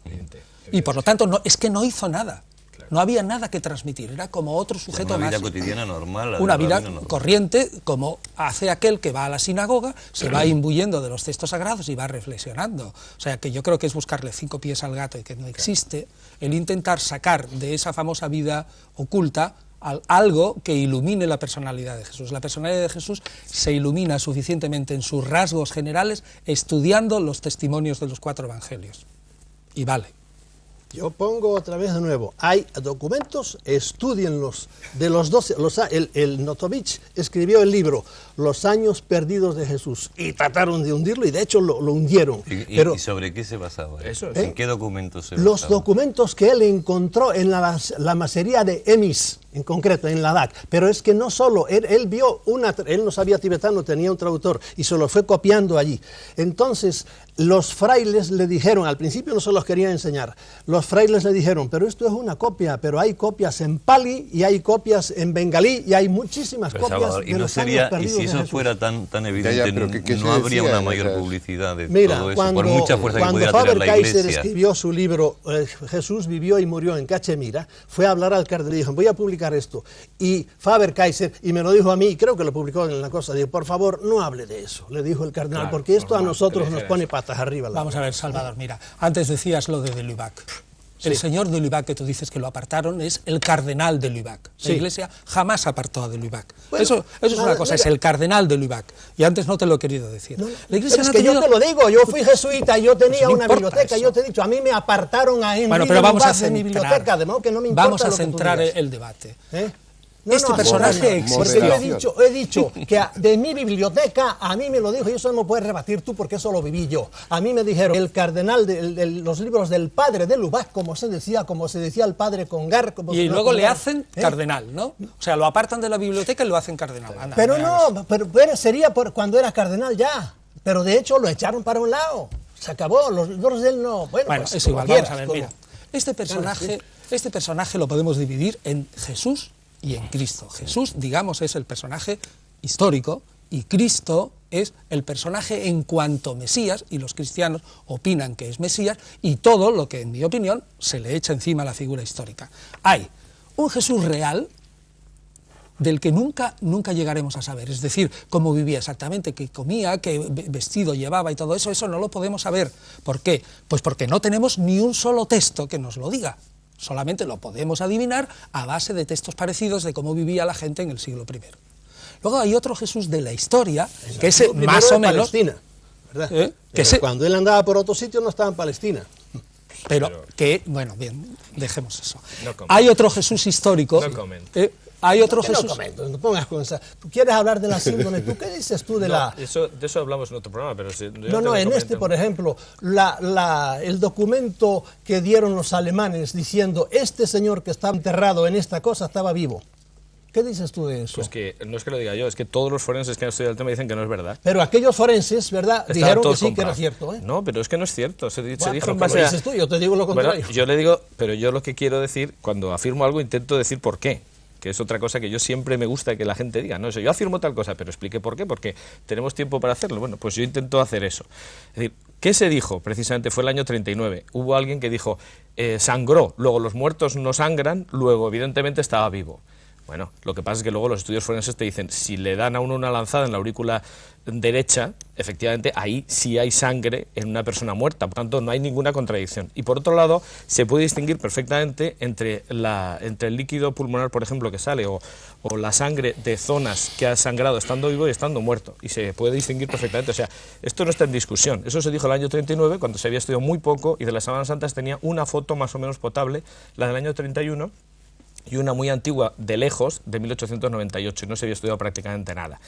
Y por lo tanto, es que no hizo nada. No había nada que transmitir, era como otro sujeto Una más. vida cotidiana normal. la de Una un vida rabino normal. corriente, como hace aquel que va a la sinagoga, se va imbuyendo de los textos sagrados y va reflexionando. O sea, que yo creo que es buscarle 5 pies al gato y que no existe, el intentar sacar de esa famosa vida oculta algo que ilumine la personalidad de Jesús. La personalidad de Jesús se ilumina suficientemente en sus rasgos generales estudiando los testimonios de los 4 evangelios. Y vale. Yo pongo otra vez de nuevo, hay documentos, estudienlos, de los 12, el Notovich escribió el libro Los años perdidos de Jesús y trataron de hundirlo y de hecho lo hundieron. Pero ¿Y sobre qué se basaba? Eso es. ¿En qué documentos se los basaba? documentos que él encontró en la masería de Emis, en concreto, en Ladakh, pero es que no solo, él vio él no sabía tibetano, tenía un traductor y se lo fue copiando allí. Entonces, los frailes le dijeron, al principio no se los querían enseñar, los frailes le dijeron, pero esto es una copia, pero hay copias en pali y hay copias en bengalí y hay muchísimas Pero, copias Salvador, de y no los sería, años y perdidos si de eso Jesús. fuera tan evidente, pero ¿qué se no habría decía una en mayor esas? publicidad de Mira, todo eso, cuando, por mucha fuerza que cuando pudiera tener la Faber-Kaiser Iglesia. escribió su libro Jesús vivió y murió en Cachemira, fue a hablar al cardenal y dijo, voy a publicar esto. Y Faber-Kaiser, y me lo dijo a mí, creo que lo publicó en la cosa, dijo, por favor, no hable de eso, le dijo el cardenal, Claro, porque esto a normal, nosotros que nos dijera pone eso. patas arriba. Vamos a ver, Salvador, mira, antes decías lo de Lubac. El señor de Lubac que tú dices que lo apartaron es el cardenal de Lubac. La Sí. Iglesia jamás apartó a de Lubac. Bueno, eso es una cosa, mira. es el cardenal de Lubac. Y antes no te lo he querido decir. La Iglesia Pero es no ha que yo tenido- te lo digo, yo fui jesuita, yo tenía Pues no una importa biblioteca, eso. yo te he dicho, a mí me apartaron a Henry Bueno, pero vamos a de mi biblioteca, centrar, de modo que no me importa vamos a lo que tú centrar digas. el debate. ¿Eh? Este personaje porque existió. yo he dicho que de mi biblioteca, a mí me lo dijo, y eso no lo puedes rebatir tú porque eso lo viví yo. A mí me dijeron, el cardenal de los libros del padre de Lubac, como se decía el padre Congar. Y luego le hacen cardenal, ¿no? O sea, lo apartan de la biblioteca y lo hacen cardenal. Anda, Pero me no, hagas. pero sería cuando era cardenal ya. Pero de hecho lo echaron para un lado. Se acabó, los libros de él no. Bueno, Bueno, pues, es como igual, quieras, vamos a ver, como- mira. Este personaje lo podemos dividir en Jesús y en Cristo. Jesús, digamos, es el personaje histórico y Cristo es el personaje en cuanto Mesías, y los cristianos opinan que es Mesías, y todo lo que, en mi opinión, se le echa encima a la figura histórica. Hay un Jesús real del que nunca llegaremos a saber, es decir, cómo vivía exactamente, qué comía, qué vestido llevaba y todo eso, eso no lo podemos saber. ¿Por qué? Pues porque no tenemos ni un solo texto que nos lo diga, solamente lo podemos adivinar a base de textos parecidos de cómo vivía la gente en el siglo I. Luego hay otro Jesús de la historia, que es Primero más de o menos... Palestina. ¿verdad? Que Pero cuando él andaba por otro sitio no estaba en Palestina. Pero que, bueno, bien, dejemos eso. No comento. Hay otro Jesús histórico. No comento. Hay otro ¿Por qué Jesús. no comento? No pongas con esa. ¿Tú quieres hablar de la síndrome? ¿Tú qué dices tú de la...? De eso hablamos en otro programa, pero si, No, en este, por ejemplo, el documento que dieron los alemanes diciendo este señor que está enterrado en esta cosa estaba vivo. ¿Qué dices tú de eso? Pues que no es que lo diga yo, es que todos los forenses que han estudiado el tema dicen que no es verdad. Pero aquellos forenses, ¿verdad? Estaban Dijeron que todos sí comprados. que era cierto, ¿eh? No, pero es que no es cierto. Se dijo Pero en base lo a... dices tú, yo te digo lo contrario. Bueno, yo le digo, pero yo lo que quiero decir, cuando afirmo algo, intento decir por qué. Que es otra cosa que yo siempre me gusta que la gente diga. No, yo afirmo tal cosa, pero explique por qué, porque tenemos tiempo para hacerlo. Bueno, pues yo intento hacer eso. Es decir, ¿qué se dijo? Precisamente fue el año 39. Hubo alguien que dijo, sangró, luego los muertos no sangran, luego evidentemente estaba vivo. Bueno, lo que pasa es que luego los estudios forenses te dicen, si le dan a uno una lanzada en la aurícula derecha, efectivamente ahí sí hay sangre en una persona muerta, por tanto no hay ninguna contradicción. Y por otro lado, se puede distinguir perfectamente entre el líquido pulmonar, por ejemplo, que sale, o la sangre de zonas que ha sangrado estando vivo y estando muerto, y se puede distinguir perfectamente. O sea, esto no está en discusión. Eso se dijo el año 39, cuando se había estudiado muy poco, y de las Sábanas Santas tenía una foto más o menos potable, la del año 31, y una muy antigua de lejos, de 1898, y no se había estudiado prácticamente nada.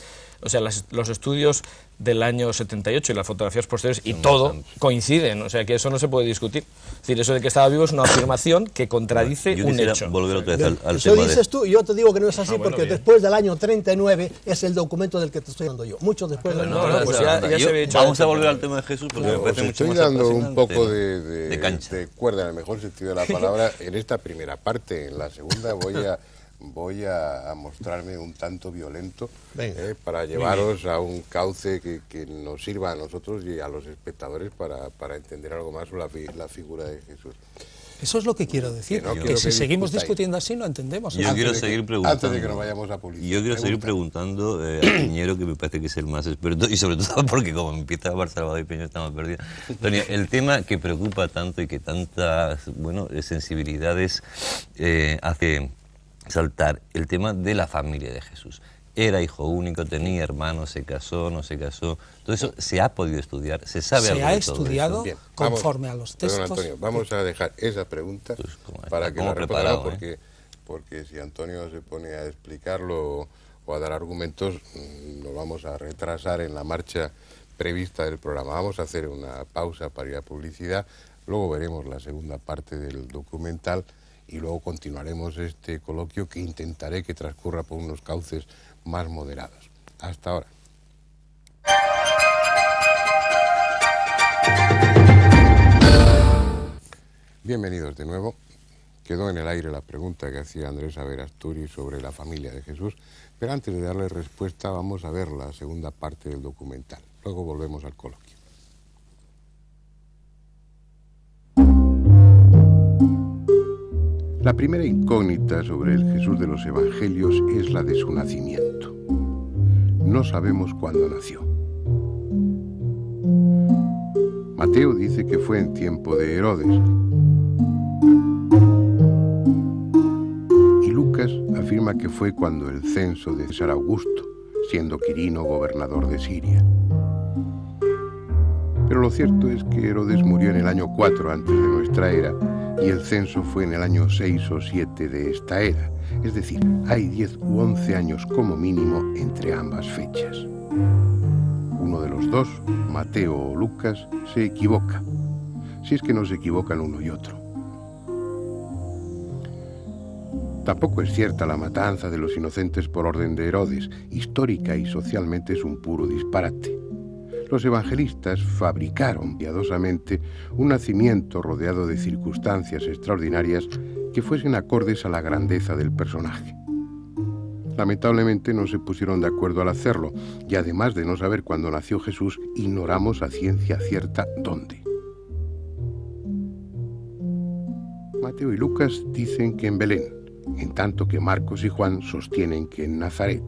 O sea, los estudios del año 78 y las fotografías posteriores y todo coinciden, o sea que eso no se puede discutir. Es decir, eso de que estaba vivo es una afirmación que contradice yo un quisiera hecho. volver otra vez al Eso tema dices tú, y yo te digo que no es así, bueno, porque bien. después del año 39 es el documento del que te estoy hablando yo. Mucho después del año no, 39. pues ya se había dicho Vamos antes, a volver pero- al tema de Jesús, porque me Os parece mucho estoy más dando un apasionante, poco ¿no? de cancha. de cuerda, en el mejor sentido de la palabra, en esta primera parte. En la segunda voy a mostrarme un tanto violento Venga. para llevaros a un cauce que nos sirva a nosotros y a los espectadores para entender algo más sobre la figura de Jesús. Eso es lo que quiero decir, Que no que quiero si que seguimos discutáis. discutiendo así no entendemos. Yo Antes quiero de que- seguir preguntando. Antes de que nos vayamos a publicidad. Yo quiero seguir preguntando a Piñero, que me parece que es el más experto, y sobre todo porque como empieza a hablar Salvador y Piñero estamos perdidos. Antonio, el tema que preocupa tanto y que tantas sensibilidades hace saltar, el tema de la familia de Jesús. Era hijo único, tenía hermanos, se casó, no se casó. Todo eso se ha podido estudiar, se sabe Se algo ha de todo estudiado eso. Bien, conforme a los perdón, textos. Antonio, vamos a dejar esa pregunta Pues, como está, para que como la responda, preparado, ¿no? Porque si Antonio se pone a explicarlo o a dar argumentos, nos vamos a retrasar en la marcha prevista del programa. Vamos a hacer una pausa para ir a publicidad, luego veremos la segunda parte del documental y luego continuaremos este coloquio que intentaré que transcurra por unos cauces más moderados. Hasta ahora. Bienvenidos de nuevo. Quedó en el aire la pregunta que hacía Andrés Averasturi sobre la familia de Jesús, pero antes de darle respuesta vamos a ver la segunda parte del documental. Luego volvemos al coloquio. La primera incógnita sobre el Jesús de los Evangelios es la de su nacimiento. No sabemos cuándo nació. Mateo dice que fue en tiempo de Herodes. Y Lucas afirma que fue cuando el censo de César Augusto, siendo Quirino gobernador de Siria. Pero lo cierto es que Herodes murió en el año 4 antes de nuestra era y el censo fue en el año 6 o 7 de esta era. Es decir, hay 10 u 11 años como mínimo entre ambas fechas. Uno de los dos, Mateo o Lucas, se equivoca, si es que no se equivocan uno y otro. Tampoco es cierta la matanza de los inocentes por orden de Herodes. Histórica y socialmente es un puro disparate. Los evangelistas fabricaron piadosamente un nacimiento rodeado de circunstancias extraordinarias que fuesen acordes a la grandeza del personaje. Lamentablemente no se pusieron de acuerdo al hacerlo, y además de no saber cuándo nació Jesús, ignoramos a ciencia cierta dónde. Mateo y Lucas dicen que en Belén, en tanto que Marcos y Juan sostienen que en Nazaret.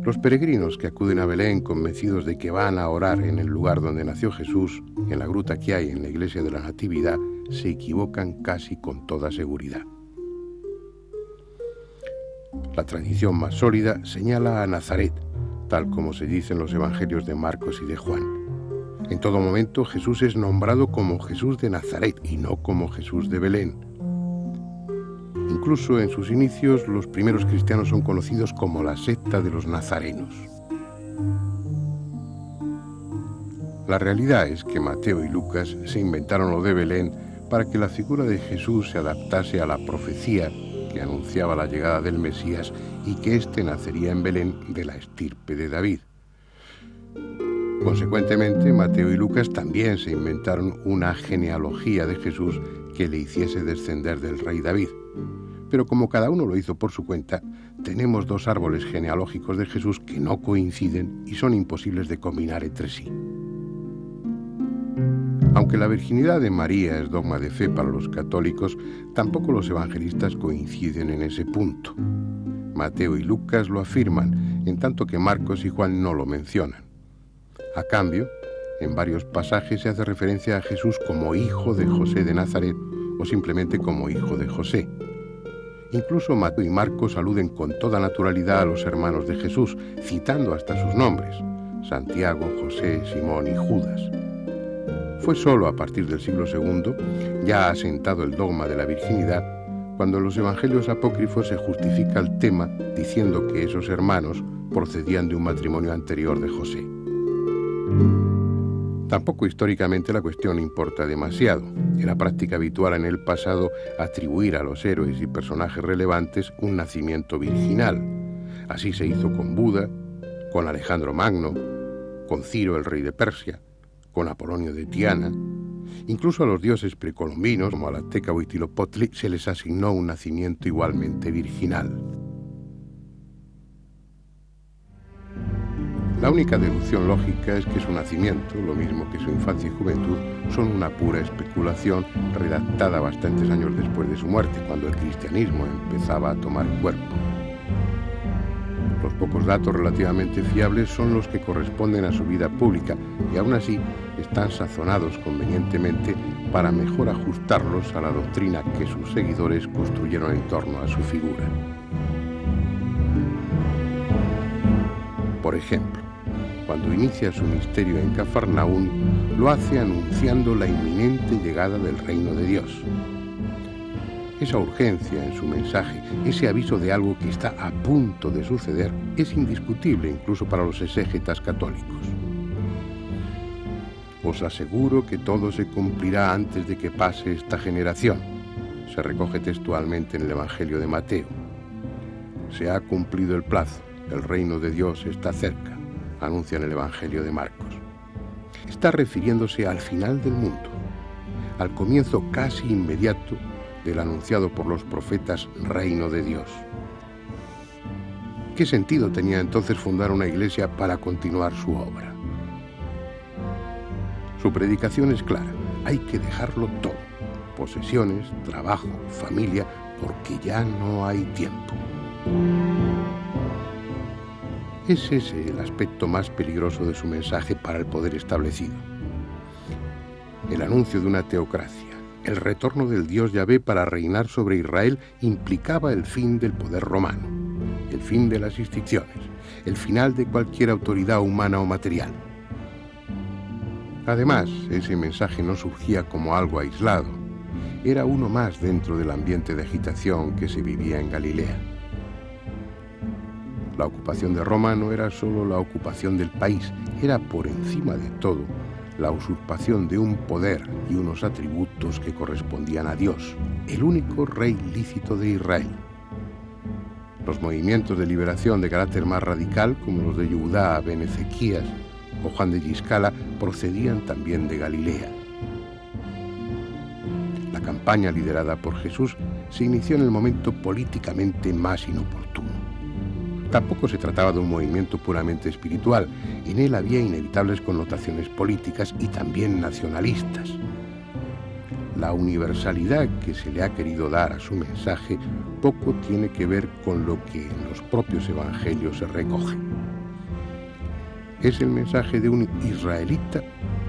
Los peregrinos que acuden a Belén convencidos de que van a orar en el lugar donde nació Jesús, en la gruta que hay en la iglesia de la Natividad, se equivocan casi con toda seguridad. La tradición más sólida señala a Nazaret, tal como se dice en los evangelios de Marcos y de Juan. En todo momento Jesús es nombrado como Jesús de Nazaret y no como Jesús de Belén. Incluso en sus inicios los primeros cristianos son conocidos como la secta de los nazarenos. La realidad es que Mateo y Lucas se inventaron lo de Belén para que la figura de Jesús se adaptase a la profecía que anunciaba la llegada del Mesías y que éste nacería en Belén de la estirpe de David. Consecuentemente, Mateo y Lucas también se inventaron una genealogía de Jesús que le hiciese descender del rey David. Pero como cada uno lo hizo por su cuenta, tenemos dos árboles genealógicos de Jesús que no coinciden y son imposibles de combinar entre sí. Aunque la virginidad de María es dogma de fe para los católicos, tampoco los evangelistas coinciden en ese punto. Mateo y Lucas lo afirman, en tanto que Marcos y Juan no lo mencionan. A cambio, en varios pasajes se hace referencia a Jesús como hijo de José de Nazaret o simplemente como hijo de José. Incluso Mateo y Marcos aluden con toda naturalidad a los hermanos de Jesús, citando hasta sus nombres: Santiago, José, Simón y Judas. Fue solo a partir del siglo II, ya asentado el dogma de la virginidad, cuando en los evangelios apócrifos se justifica el tema diciendo que esos hermanos procedían de un matrimonio anterior de José. Tampoco históricamente la cuestión importa demasiado. Era práctica habitual en el pasado atribuir a los héroes y personajes relevantes un nacimiento virginal. Así se hizo con Buda, con Alejandro Magno, con Ciro el rey de Persia, con Apolonio de Tiana. Incluso a los dioses precolombinos, como al azteca Huitzilopochtli, se les asignó un nacimiento igualmente virginal. La única deducción lógica es que su nacimiento, lo mismo que su infancia y juventud, son una pura especulación redactada bastantes años después de su muerte, cuando el cristianismo empezaba a tomar cuerpo. Los pocos datos relativamente fiables son los que corresponden a su vida pública y aún así están sazonados convenientemente para mejor ajustarlos a la doctrina que sus seguidores construyeron en torno a su figura. Por ejemplo, cuando inicia su misterio en Cafarnaún, lo hace anunciando la inminente llegada del reino de Dios. Esa urgencia en su mensaje, ese aviso de algo que está a punto de suceder, es indiscutible incluso para los exégetas católicos. Os aseguro que todo se cumplirá antes de que pase esta generación, se recoge textualmente en el Evangelio de Mateo. Se ha cumplido el plazo, el reino de Dios está cerca, anuncia en el Evangelio de Marcos. Está refiriéndose al final del mundo, al comienzo casi inmediato del anunciado por los profetas reino de Dios. ¿Qué sentido tenía entonces fundar una iglesia para continuar su obra? Su predicación es clara: hay que dejarlo todo, posesiones, trabajo, familia, porque ya no hay tiempo. Es ese el aspecto más peligroso de su mensaje para el poder establecido. El anuncio de una teocracia, el retorno del Dios Yahvé para reinar sobre Israel, implicaba el fin del poder romano, el fin de las instituciones, el final de cualquier autoridad humana o material. Además, ese mensaje no surgía como algo aislado, era uno más dentro del ambiente de agitación que se vivía en Galilea. La ocupación de Roma no era solo la ocupación del país, era por encima de todo la usurpación de un poder y unos atributos que correspondían a Dios, el único rey lícito de Israel. Los movimientos de liberación de carácter más radical, como los de Yehudá ben Ezequías o Juan de Giscala, procedían también de Galilea. La campaña liderada por Jesús se inició en el momento políticamente más inoportuno. Tampoco se trataba de un movimiento puramente espiritual, en él había inevitables connotaciones políticas y también nacionalistas. La universalidad que se le ha querido dar a su mensaje poco tiene que ver con lo que en los propios evangelios se recoge. Es el mensaje de un israelita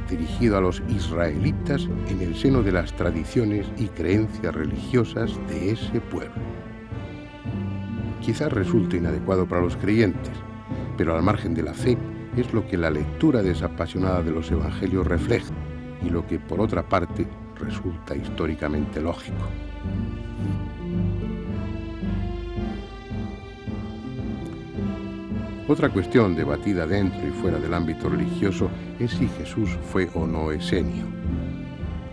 dirigido a los israelitas en el seno de las tradiciones y creencias religiosas de ese pueblo. Quizás resulte inadecuado para los creyentes, pero al margen de la fe, es lo que la lectura desapasionada de los evangelios refleja y lo que, por otra parte, resulta históricamente lógico. Otra cuestión debatida dentro y fuera del ámbito religioso es si Jesús fue o no esenio.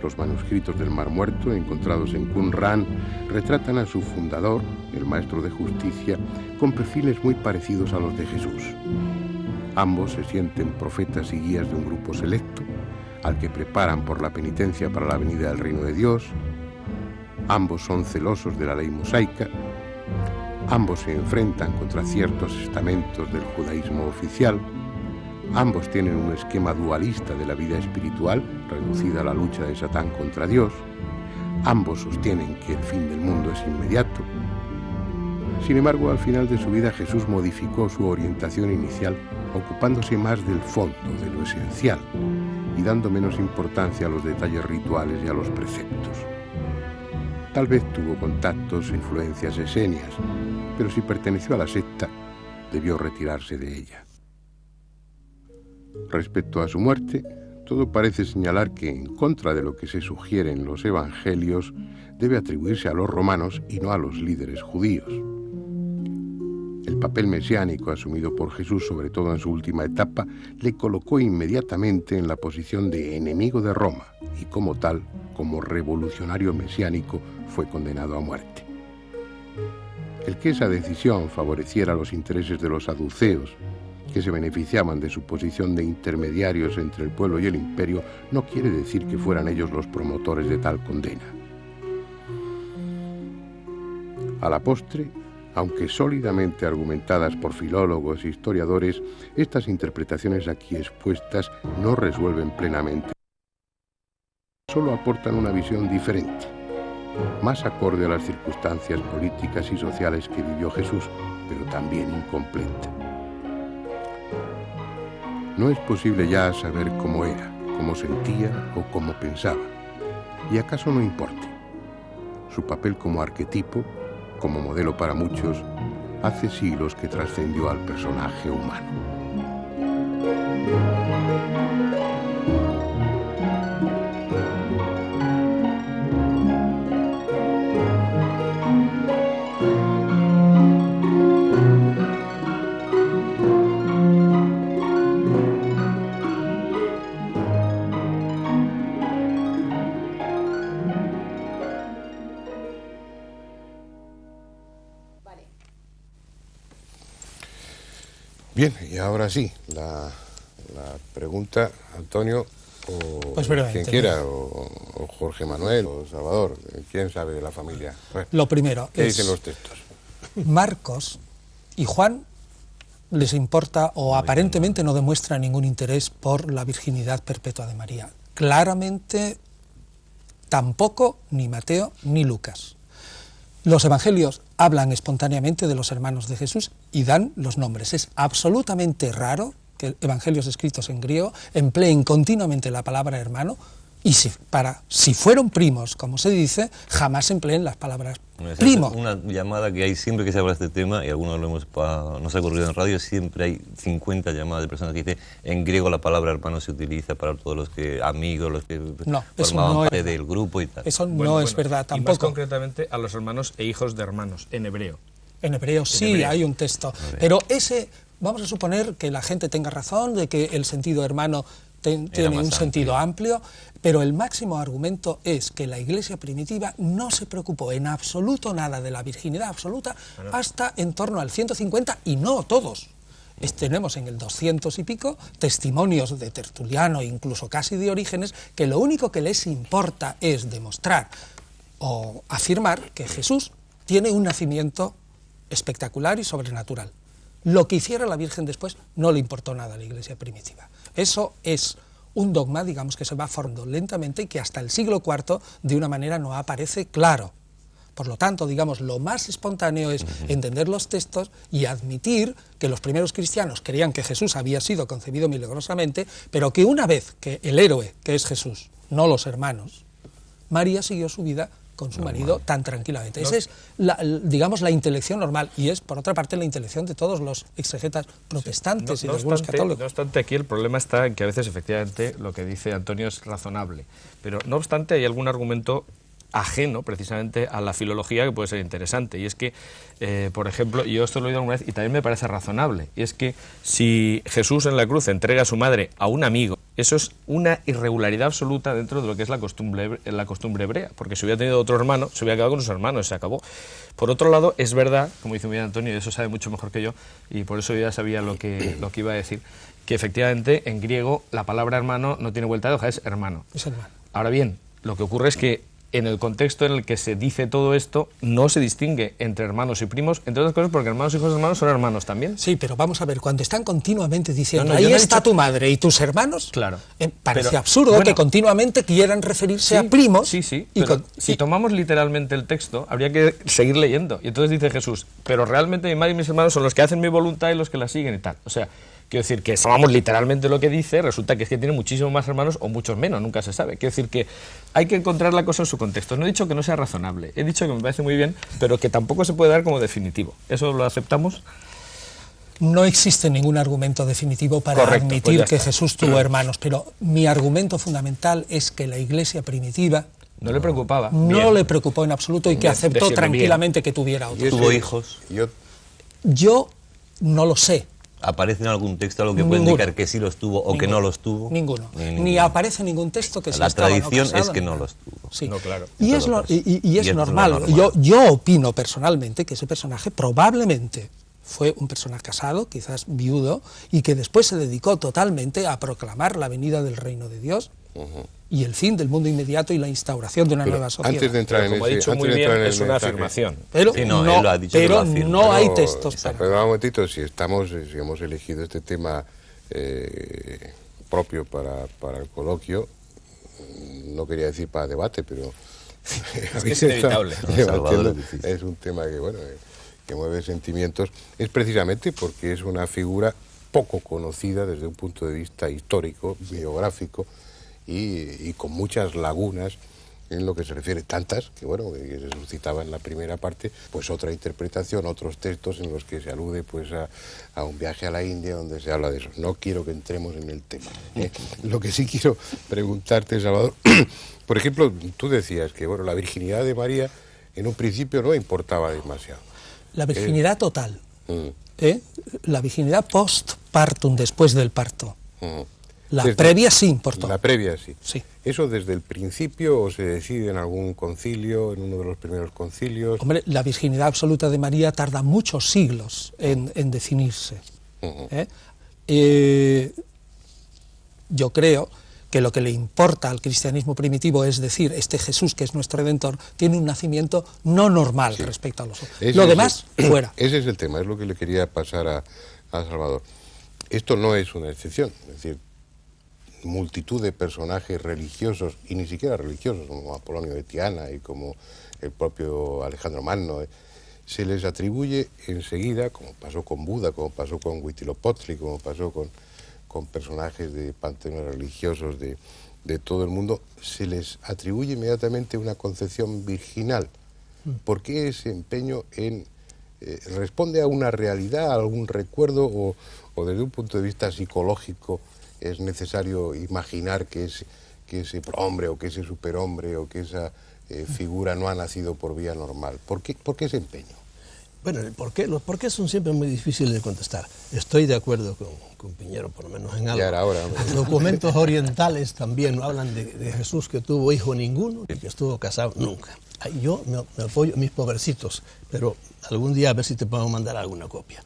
Los manuscritos del Mar Muerto, encontrados en Qumran, retratan a su fundador, el maestro de justicia, con perfiles muy parecidos a los de Jesús. Ambos se sienten profetas y guías de un grupo selecto, al que preparan por la penitencia para la venida del reino de Dios. Ambos son celosos de la ley mosaica. Ambos se enfrentan contra ciertos estamentos del judaísmo oficial. Ambos tienen un esquema dualista de la vida espiritual, reducida a la lucha de Satán contra Dios. Ambos sostienen que el fin del mundo es inmediato. Sin embargo, al final de su vida Jesús modificó su orientación inicial, ocupándose más del fondo, de lo esencial, y dando menos importancia a los detalles rituales y a los preceptos. Tal vez tuvo contactos e influencias esenias, pero si perteneció a la secta, debió retirarse de ella. Respecto a su muerte, todo parece señalar que, en contra de lo que se sugiere en los evangelios, debe atribuirse a los romanos y no a los líderes judíos. El papel mesiánico asumido por Jesús, sobre todo en su última etapa, le colocó inmediatamente en la posición de enemigo de Roma y, como tal, como revolucionario mesiánico, fue condenado a muerte. El que esa decisión favoreciera los intereses de los saduceos, que se beneficiaban de su posición de intermediarios entre el pueblo y el imperio, no quiere decir que fueran ellos los promotores de tal condena. A la postre, aunque sólidamente argumentadas por filólogos e historiadores, estas interpretaciones aquí expuestas no resuelven plenamente. Solo aportan una visión diferente, más acorde a las circunstancias políticas y sociales que vivió Jesús, pero también incompleta. No es posible ya saber cómo era, cómo sentía o cómo pensaba. Y acaso no importe. Su papel como arquetipo, como modelo para muchos, hace siglos que trascendió al personaje humano. Bien, y ahora sí, la pregunta, Antonio, o pues quien quiera, o Jorge Manuel, o Salvador, ¿quién sabe de la familia? Bueno, lo primero ¿qué es, dicen los textos? Marcos y Juan les importa o aparentemente no demuestra ningún interés por la virginidad perpetua de María. Claramente tampoco ni Mateo ni Lucas. Los evangelios hablan espontáneamente de los hermanos de Jesús y dan los nombres. Es absolutamente raro que evangelios escritos en griego empleen continuamente la palabra hermano y si fueron primos, como se dice, jamás empleen las palabras primo. Una llamada que hay siempre que se habla de este tema, y algunos nos ha ocurrido en radio, siempre hay 50 llamadas de personas que dicen en griego la palabra hermano se utiliza para todos los que amigos, los que formaban parte del grupo y tal. Eso no es verdad tampoco. Y más concretamente a los hermanos e hijos de hermanos, en hebreo. En hebreo sí hay un texto, pero ese, vamos a suponer que la gente tenga razón de que el sentido hermano tiene un sentido amplio, pero el máximo argumento es que la Iglesia primitiva no se preocupó en absoluto nada de la virginidad absoluta hasta en torno al 150, y no todos. Tenemos en el 200 y pico testimonios de Tertuliano, incluso casi de Orígenes, que lo único que les importa es demostrar o afirmar que Jesús tiene un nacimiento espectacular y sobrenatural. Lo que hiciera la Virgen después no le importó nada a la Iglesia primitiva. Eso es un dogma, digamos, que se va formando lentamente y que hasta el siglo IV de una manera no aparece claro. Por lo tanto, digamos, lo más espontáneo es entender los textos y admitir que los primeros cristianos creían que Jesús había sido concebido milagrosamente, pero que una vez que el héroe, que es Jesús, no los hermanos, María siguió su vida con su marido tan tranquilamente. Esa es, digamos, la intelección normal, y es, por otra parte, la intelección de todos los exegetas protestantes y de algunos católicos. No obstante, aquí el problema está en que a veces, efectivamente, lo que dice Antonio es razonable, pero no obstante hay algún argumento ajeno precisamente a la filología que puede ser interesante, y es que, por ejemplo, yo esto lo he oído alguna vez y también me parece razonable, y es que si Jesús en la cruz entrega a su madre a un amigo, eso es una irregularidad absoluta dentro de lo que es la costumbre hebrea, porque si hubiera tenido otro hermano, se hubiera quedado con sus hermanos, se acabó. Por otro lado, es verdad, como dice muy bien Antonio, y eso sabe mucho mejor que yo, y por eso yo ya sabía lo que iba a decir, que efectivamente en griego la palabra hermano no tiene vuelta de hoja, es hermano. Es hermano. Ahora bien, lo que ocurre es que en el contexto en el que se dice todo esto, no se distingue entre hermanos y primos, entre otras cosas porque hermanos y hijos de hermanos son hermanos también. Sí, pero vamos a ver, cuando están continuamente diciendo, No, ahí yo no he está dicho... tu madre y tus hermanos, Claro. Parece Pero, absurdo bueno, que continuamente quieran referirse sí, a primos. Sí, sí, y pero si tomamos literalmente el texto, habría que seguir leyendo. Y entonces dice Jesús, pero realmente mi madre y mis hermanos son los que hacen mi voluntad y los que la siguen y tal. O sea, quiero decir que si tomamos literalmente lo que dice, resulta que es que tiene muchísimos más hermanos o muchos menos, nunca se sabe. Quiero decir que hay que encontrar la cosa en su contexto. No he dicho que no sea razonable, he dicho que me parece muy bien, pero que tampoco se puede dar como definitivo. ¿Eso lo aceptamos? No existe ningún argumento definitivo para Correcto, admitir pues ya que está. Jesús tuvo hermanos, pero mi argumento fundamental es que la Iglesia primitiva No le preocupaba. no Bien. le preocupó en absoluto y que aceptó Decirle tranquilamente que tuviera Y otros. ¿Tuvo hijos? Yo no lo sé. ¿Aparece en algún texto algo que puede Ninguno. indicar que sí los tuvo o que no los tuvo? Ninguno. Ninguno. Ni aparece ningún texto que se La tradición es que no los tuvo. Sí. No, claro. Y En es, todo lo- caso. y Y es esto es lo normal. normal. Yo opino personalmente que ese personaje probablemente fue un personaje casado, quizás viudo, y que después se dedicó totalmente a proclamar la venida del reino de Dios y el fin del mundo inmediato y la instauración de una Pero nueva sociedad. antes de entrar Pero como ha en dicho ese, muy antes de bien, entrar en es el una mensaje, afirmación. Pero Sí, no, él lo ha dicho que pero lo afirma. no hay Pero, textos para... Perdón un momentito, si hemos elegido este tema propio para el coloquio, no quería decir para debate, pero que es inevitable. Salvador, es difícil. es un tema que, bueno, que mueve sentimientos, es precisamente porque es una figura poco conocida desde un punto de vista histórico, biográfico y con muchas lagunas en lo que se refiere, tantas que bueno, que se suscitaba en la primera parte, pues otra interpretación, otros textos en los que se alude pues a un viaje a la India donde se habla de eso. No quiero que entremos en el tema. Lo que sí quiero preguntarte, Salvador, por ejemplo, tú decías que bueno, la virginidad de María en un principio no importaba demasiado. La virginidad total, Mm, la virginidad post-partum, después del parto. mm. La Desde- previa sí importó. La previa sí. Sí. ¿Eso desde el principio o se decide en algún concilio, en uno de los primeros concilios? Hombre, la virginidad absoluta de María tarda muchos siglos en definirse. Yo creo que lo que le importa al cristianismo primitivo es decir, este Jesús que es nuestro Redentor tiene un nacimiento no normal respecto a los otros. Ese Lo es demás, fuera. Ese es el tema, es lo que le quería pasar a Salvador. Esto no es una excepción, es decir, multitud de personajes religiosos, y ni siquiera religiosos, como Apolonio de Tiana y como el propio Alejandro Magno, se les atribuye enseguida, como pasó con Buda, como pasó con Huitzilopochtli, como pasó con personajes de panteones religiosos de todo el mundo, se les atribuye inmediatamente una concepción virginal. ¿Por qué ese empeño en... responde a una realidad, a algún recuerdo o desde un punto de vista psicológico es necesario imaginar que ese prohombre o que ese superhombre o que esa figura no ha nacido por vía normal? ¿Por qué ese empeño? Bueno, los por qué son siempre muy difíciles de contestar. Estoy de acuerdo con Piñero, por lo menos en algo. Ya era hora, hombre. Los documentos orientales también hablan de Jesús que tuvo hijo ninguno y que estuvo casado nunca. Yo me apoyo a mis pobrecitos, pero algún día a ver si te puedo mandar alguna copia.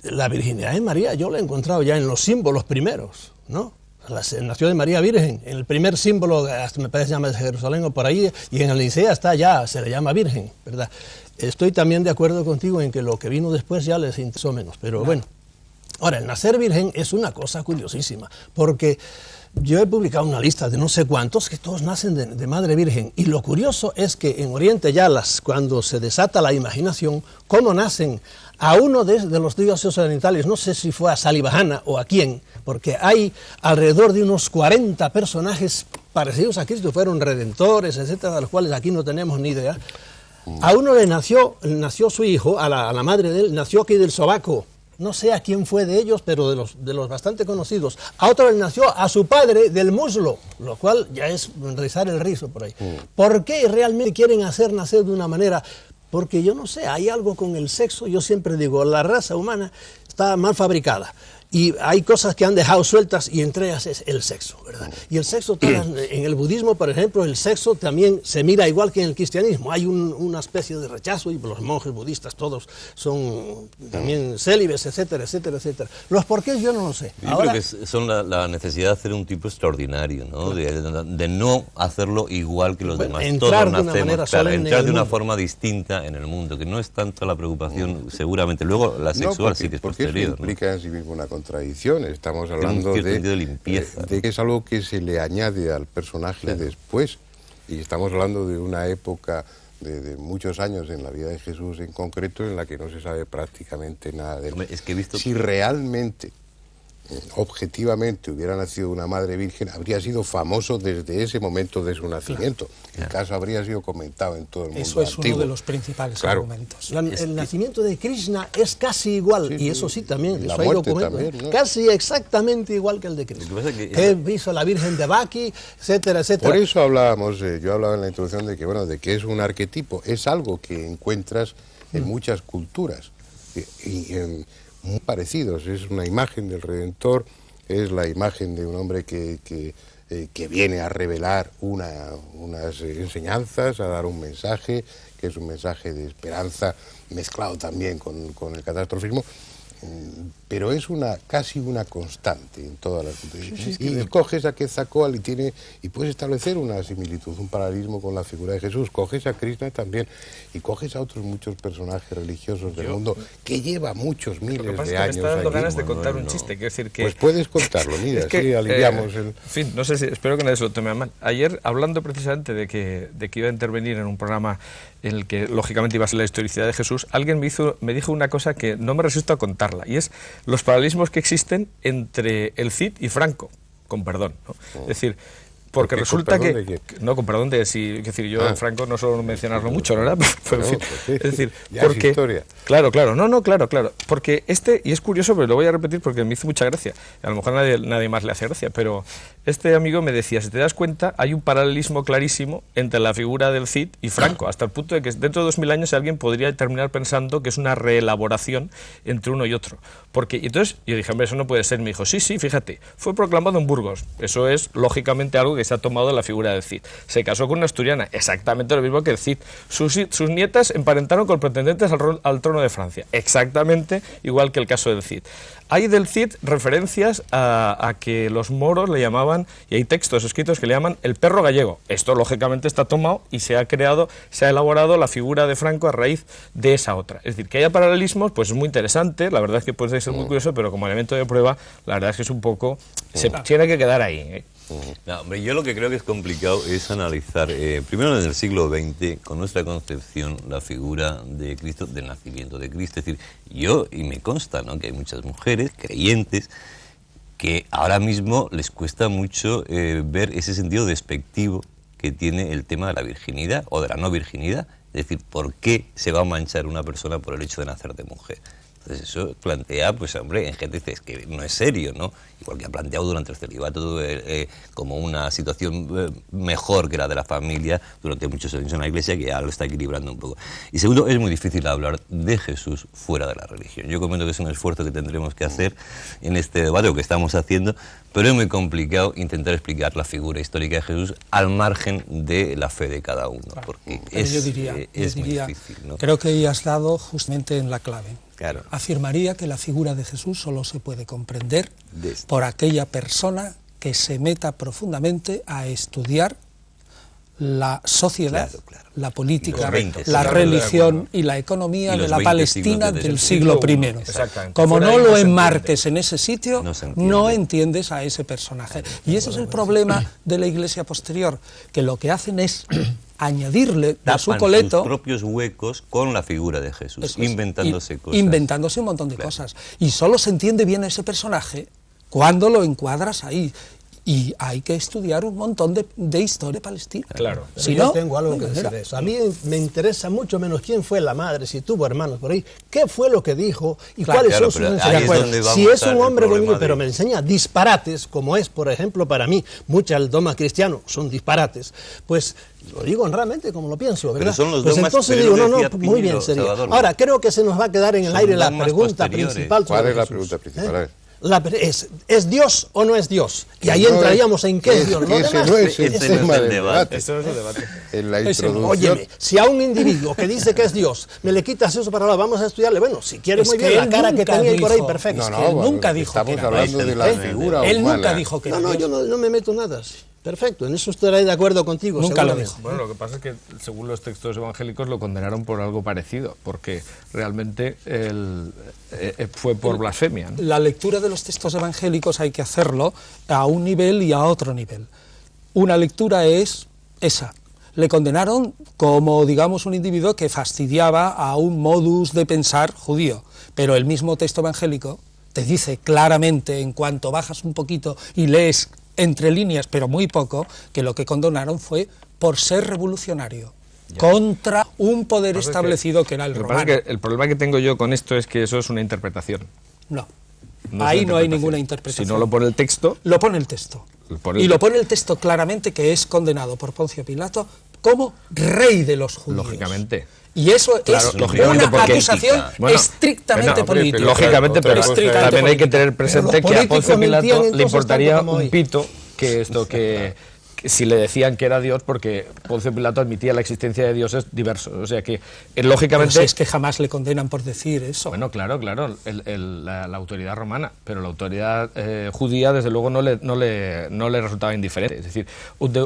La virginidad de María yo la he encontrado ya en los símbolos primeros, ¿no? Nació de María Virgen, en el primer símbolo, hasta me parece que se llama de Jerusalén o por ahí, y en el Nicea está ya, se le llama Virgen, ¿verdad? Estoy también de acuerdo contigo en que lo que vino después ya les interesó menos, pero bueno. Ahora, el nacer virgen es una cosa curiosísima, porque Yo he publicado una lista de no sé cuántos que todos nacen de Madre Virgen. Y lo curioso es que en Oriente ya cuando se desata la imaginación, cómo nacen a uno de los dioses orientales, no sé si fue a Salivajana o a quién, porque hay alrededor de unos 40 personajes parecidos a Cristo, fueron redentores, etcétera, de los cuales aquí no tenemos ni idea. A uno le nació su hijo, a la madre de él, nació aquí del sobaco. No sé a quién fue de ellos, pero de los bastante conocidos. A otro le nació a su padre del muslo, lo cual ya es rizar el rizo por ahí. ¿Por qué realmente quieren hacer nacer de una manera? Porque yo no sé, hay algo con el sexo. Yo siempre digo, la raza humana está mal fabricada. Y hay cosas que han dejado sueltas y entre ellas es el sexo, ¿verdad? Y el sexo, en el budismo, por ejemplo, el sexo también se mira igual que en el cristianismo. Hay una especie de rechazo y los monjes budistas todos son también célibes, etcétera, etcétera, etcétera. Los porqués yo no lo sé. Yo creo que son la necesidad de hacer un tipo extraordinario, ¿no? De no hacerlo igual que los demás. Entrar todos nacemos, entrar de una mundo. forma distinta en el mundo, que no es tanto la preocupación, seguramente. Luego la sexual sí que es porque posterior. eso implica en sí mismo una contradicción. Estamos Tiene un hablando cierto sentido de limpieza. de que es algo que se le añade al personaje después. Y estamos hablando de una época de muchos años en la vida de Jesús en concreto en la que no se sabe prácticamente nada de él. Hombre, es que he visto... Si realmente, objetivamente, hubiera nacido una madre virgen, habría sido famoso desde ese momento de su nacimiento. El caso habría sido comentado en todo el mundo. Eso es antiguo. uno de los principales argumentos. El nacimiento de Krishna es casi igual, y eso sí también, La eso hay muerte documentos, también, ¿no? Casi exactamente igual que el de Krishna. Lo que pasa es Que hizo la Virgen de Baki, etcétera, etcétera. Por eso hablábamos, yo hablaba en la introducción de que, bueno, de que es un arquetipo, es algo que encuentras en muchas culturas, muy parecidos. Es una imagen del Redentor, es la imagen de un hombre que viene a revelar unas enseñanzas, a dar un mensaje, que es un mensaje de esperanza, mezclado también con el catastrofismo, pero es casi una constante en todas las culturas. Y coges a Quetzalcóatl y puedes establecer una similitud, un paralelismo con la figura de Jesús. Coges a Krishna también y coges a otros muchos personajes religiosos del mundo que lleva muchos miles de años. Me está dando aquí. ganas de contar un chiste, quiero decir que... Pues puedes contarlo, mira, es que, sí, aliviamos el... En fin, no sé si, espero que nadie se lo tome a mal. Ayer, hablando precisamente de que iba a intervenir en un programa en el que lógicamente iba a ser la historicidad de Jesús, alguien me dijo una cosa que no me resisto a contarla, y es los paralelismos que existen entre el Cid y Franco, con perdón, ¿no? Es decir, porque resulta que... No, con perdón de si... Es decir, yo en Franco no suelo mencionarlo mucho, ¿verdad? Pero, en fin, es decir, porque... Es historia. Claro, claro. Porque y es curioso, pero lo voy a repetir porque me hizo mucha gracia. A lo mejor nadie más le hace gracia, pero este amigo me decía, si te das cuenta, hay un paralelismo clarísimo entre la figura del Cid y Franco, hasta el punto de que dentro de 2000 años alguien podría terminar pensando que es una reelaboración entre uno y otro. Y entonces yo dije, hombre, eso no puede ser. Me dijo, sí, fíjate, fue proclamado en Burgos. Eso es, lógicamente, algo que se ha tomado de la figura del Cid. Se casó con una asturiana, exactamente lo mismo que el Cid. Sus nietas emparentaron con pretendentes al trono de Francia, exactamente igual que el caso del Cid. Hay del Cid referencias a que los moros le llamaban, y hay textos escritos que le llaman el perro gallego. Esto lógicamente está tomado y se ha elaborado la figura de Franco a raíz de esa otra. Es decir, que haya paralelismos, pues es muy interesante, la verdad es que puede ser muy curioso, pero como elemento de prueba, la verdad es que es un poco... se tiene que quedar ahí, ¿eh? No, hombre, yo lo que creo que es complicado es analizar, primero en el siglo XX, con nuestra concepción, la figura de Cristo, del nacimiento de Cristo. Es decir, y me consta, ¿no?, que hay muchas mujeres creyentes que ahora mismo les cuesta mucho ver ese sentido despectivo que tiene el tema de la virginidad o de la no virginidad. Es decir, ¿por qué se va a manchar una persona por el hecho de nacer de mujer? Entonces eso plantea, pues hombre, en gente dice, es que no es serio, ¿no? Igual que ha planteado durante el celibato como una situación mejor que la de la familia durante muchos años en la Iglesia, que ya lo está equilibrando un poco. Y segundo, es muy difícil hablar de Jesús fuera de la religión. Yo comento que es un esfuerzo que tendremos que hacer en este debate, o que estamos haciendo, pero es muy complicado intentar explicar la figura histórica de Jesús al margen de la fe de cada uno, porque yo diría, muy difícil, ¿no? Creo que ahí has dado justamente en la clave. Claro. Afirmaría que la figura de Jesús solo se puede comprender por aquella persona que se meta profundamente a estudiar la sociedad, Claro. la política, Los 20 la siglos. religión y la economía Y de los la 20 Palestina siglos del desde siglo el I. siglo I. Exactamente. Como Fuera no ahí lo no se enmarques en ese sitio, No se entiende. no entiendes a ese personaje. Y ese es el problema de la Iglesia posterior, que lo que hacen es añadirle de Tapan su coleto... sus propios huecos con la figura de Jesús, Eso es. inventándose cosas. Inventándose un montón de cosas. Y solo se entiende bien ese personaje cuando lo encuadras ahí. Y hay que estudiar un montón de historia palestina. Claro. Si Yo no, tengo algo no que hay decir manera. de eso. A mí me interesa mucho menos quién fue la madre, si tuvo hermanos por ahí, qué fue lo que dijo y Claro. cuáles Claro, son pero sus ahí es enseñanzas. donde va a Si es estar un el hombre problema bonito, pero de- me enseña disparates, como es, por ejemplo, para mí, muchos dogmas cristianos son disparates, pues lo digo honradamente como lo pienso, ¿verdad? son los pues dogmas, entonces pero digo, lo no, decía muy bien Piñero, sería. Salvador. Ahora, creo que se nos va a quedar en el Son aire la dogmas pregunta posteriores. principal. ¿Cuál sobre es la Jesús, pregunta principal? A ver. ¿Es Dios o no es Dios? Y ahí No es- entraríamos en qué es Dios. Lo ese demás no es el ese no es tema el del debate. debate. Eso no es el debate. En la Ese no. introducción... Óyeme, si a un individuo que dice que es Dios me le quitas eso para hablar, vamos a estudiarle. Bueno, si quieres Es muy que bien, la él cara que nunca tenía ahí por ahí, dijo- perfecto. No, que no, él bueno, nunca dijo que estamos era hablando Dios. de la ¿Eh? figura Él humana. nunca dijo que No, era no, Dios. yo no me meto nada. Sí. Perfecto, en eso estaré de acuerdo contigo. Nunca lo seguramente. dijo. Bueno, lo que pasa es que según los textos evangélicos lo condenaron por algo parecido, porque realmente fue por blasfemia, ¿no? La lectura de los textos evangélicos hay que hacerlo a un nivel y a otro nivel. Una lectura es esa. Le condenaron como, digamos, un individuo que fastidiaba a un modus de pensar judío, pero el mismo texto evangélico te dice claramente, en cuanto bajas un poquito y lees entre líneas, pero muy poco, que lo que condenaron fue por ser revolucionario contra un poder Pasa establecido que era el Lo que pasa romano. es que el problema que tengo yo con esto es que eso es una interpretación. No, No es ahí una no hay interpretación. ninguna interpretación. Si no lo pone el texto, Lo pone el texto. Y lo pone el texto claramente, que es condenado por Poncio Pilato como rey de los judíos. lógicamente. Y eso Claro, es lógicamente, una porque- acusación Bueno, estrictamente no, política. lógicamente, Otra pero cosa es- también hay que tener Pero presente los que a políticos Poncio mentían Pilato le entonces importaría tanto como un hoy. pito que si le decían que era Dios, porque Poncio Pilato admitía la existencia de dioses diversos. O sea que, Pero lógicamente... si es que jamás le condenan por decir eso. Bueno, claro, la autoridad romana, pero la autoridad judía, desde luego, no le resultaba indiferente. Es decir,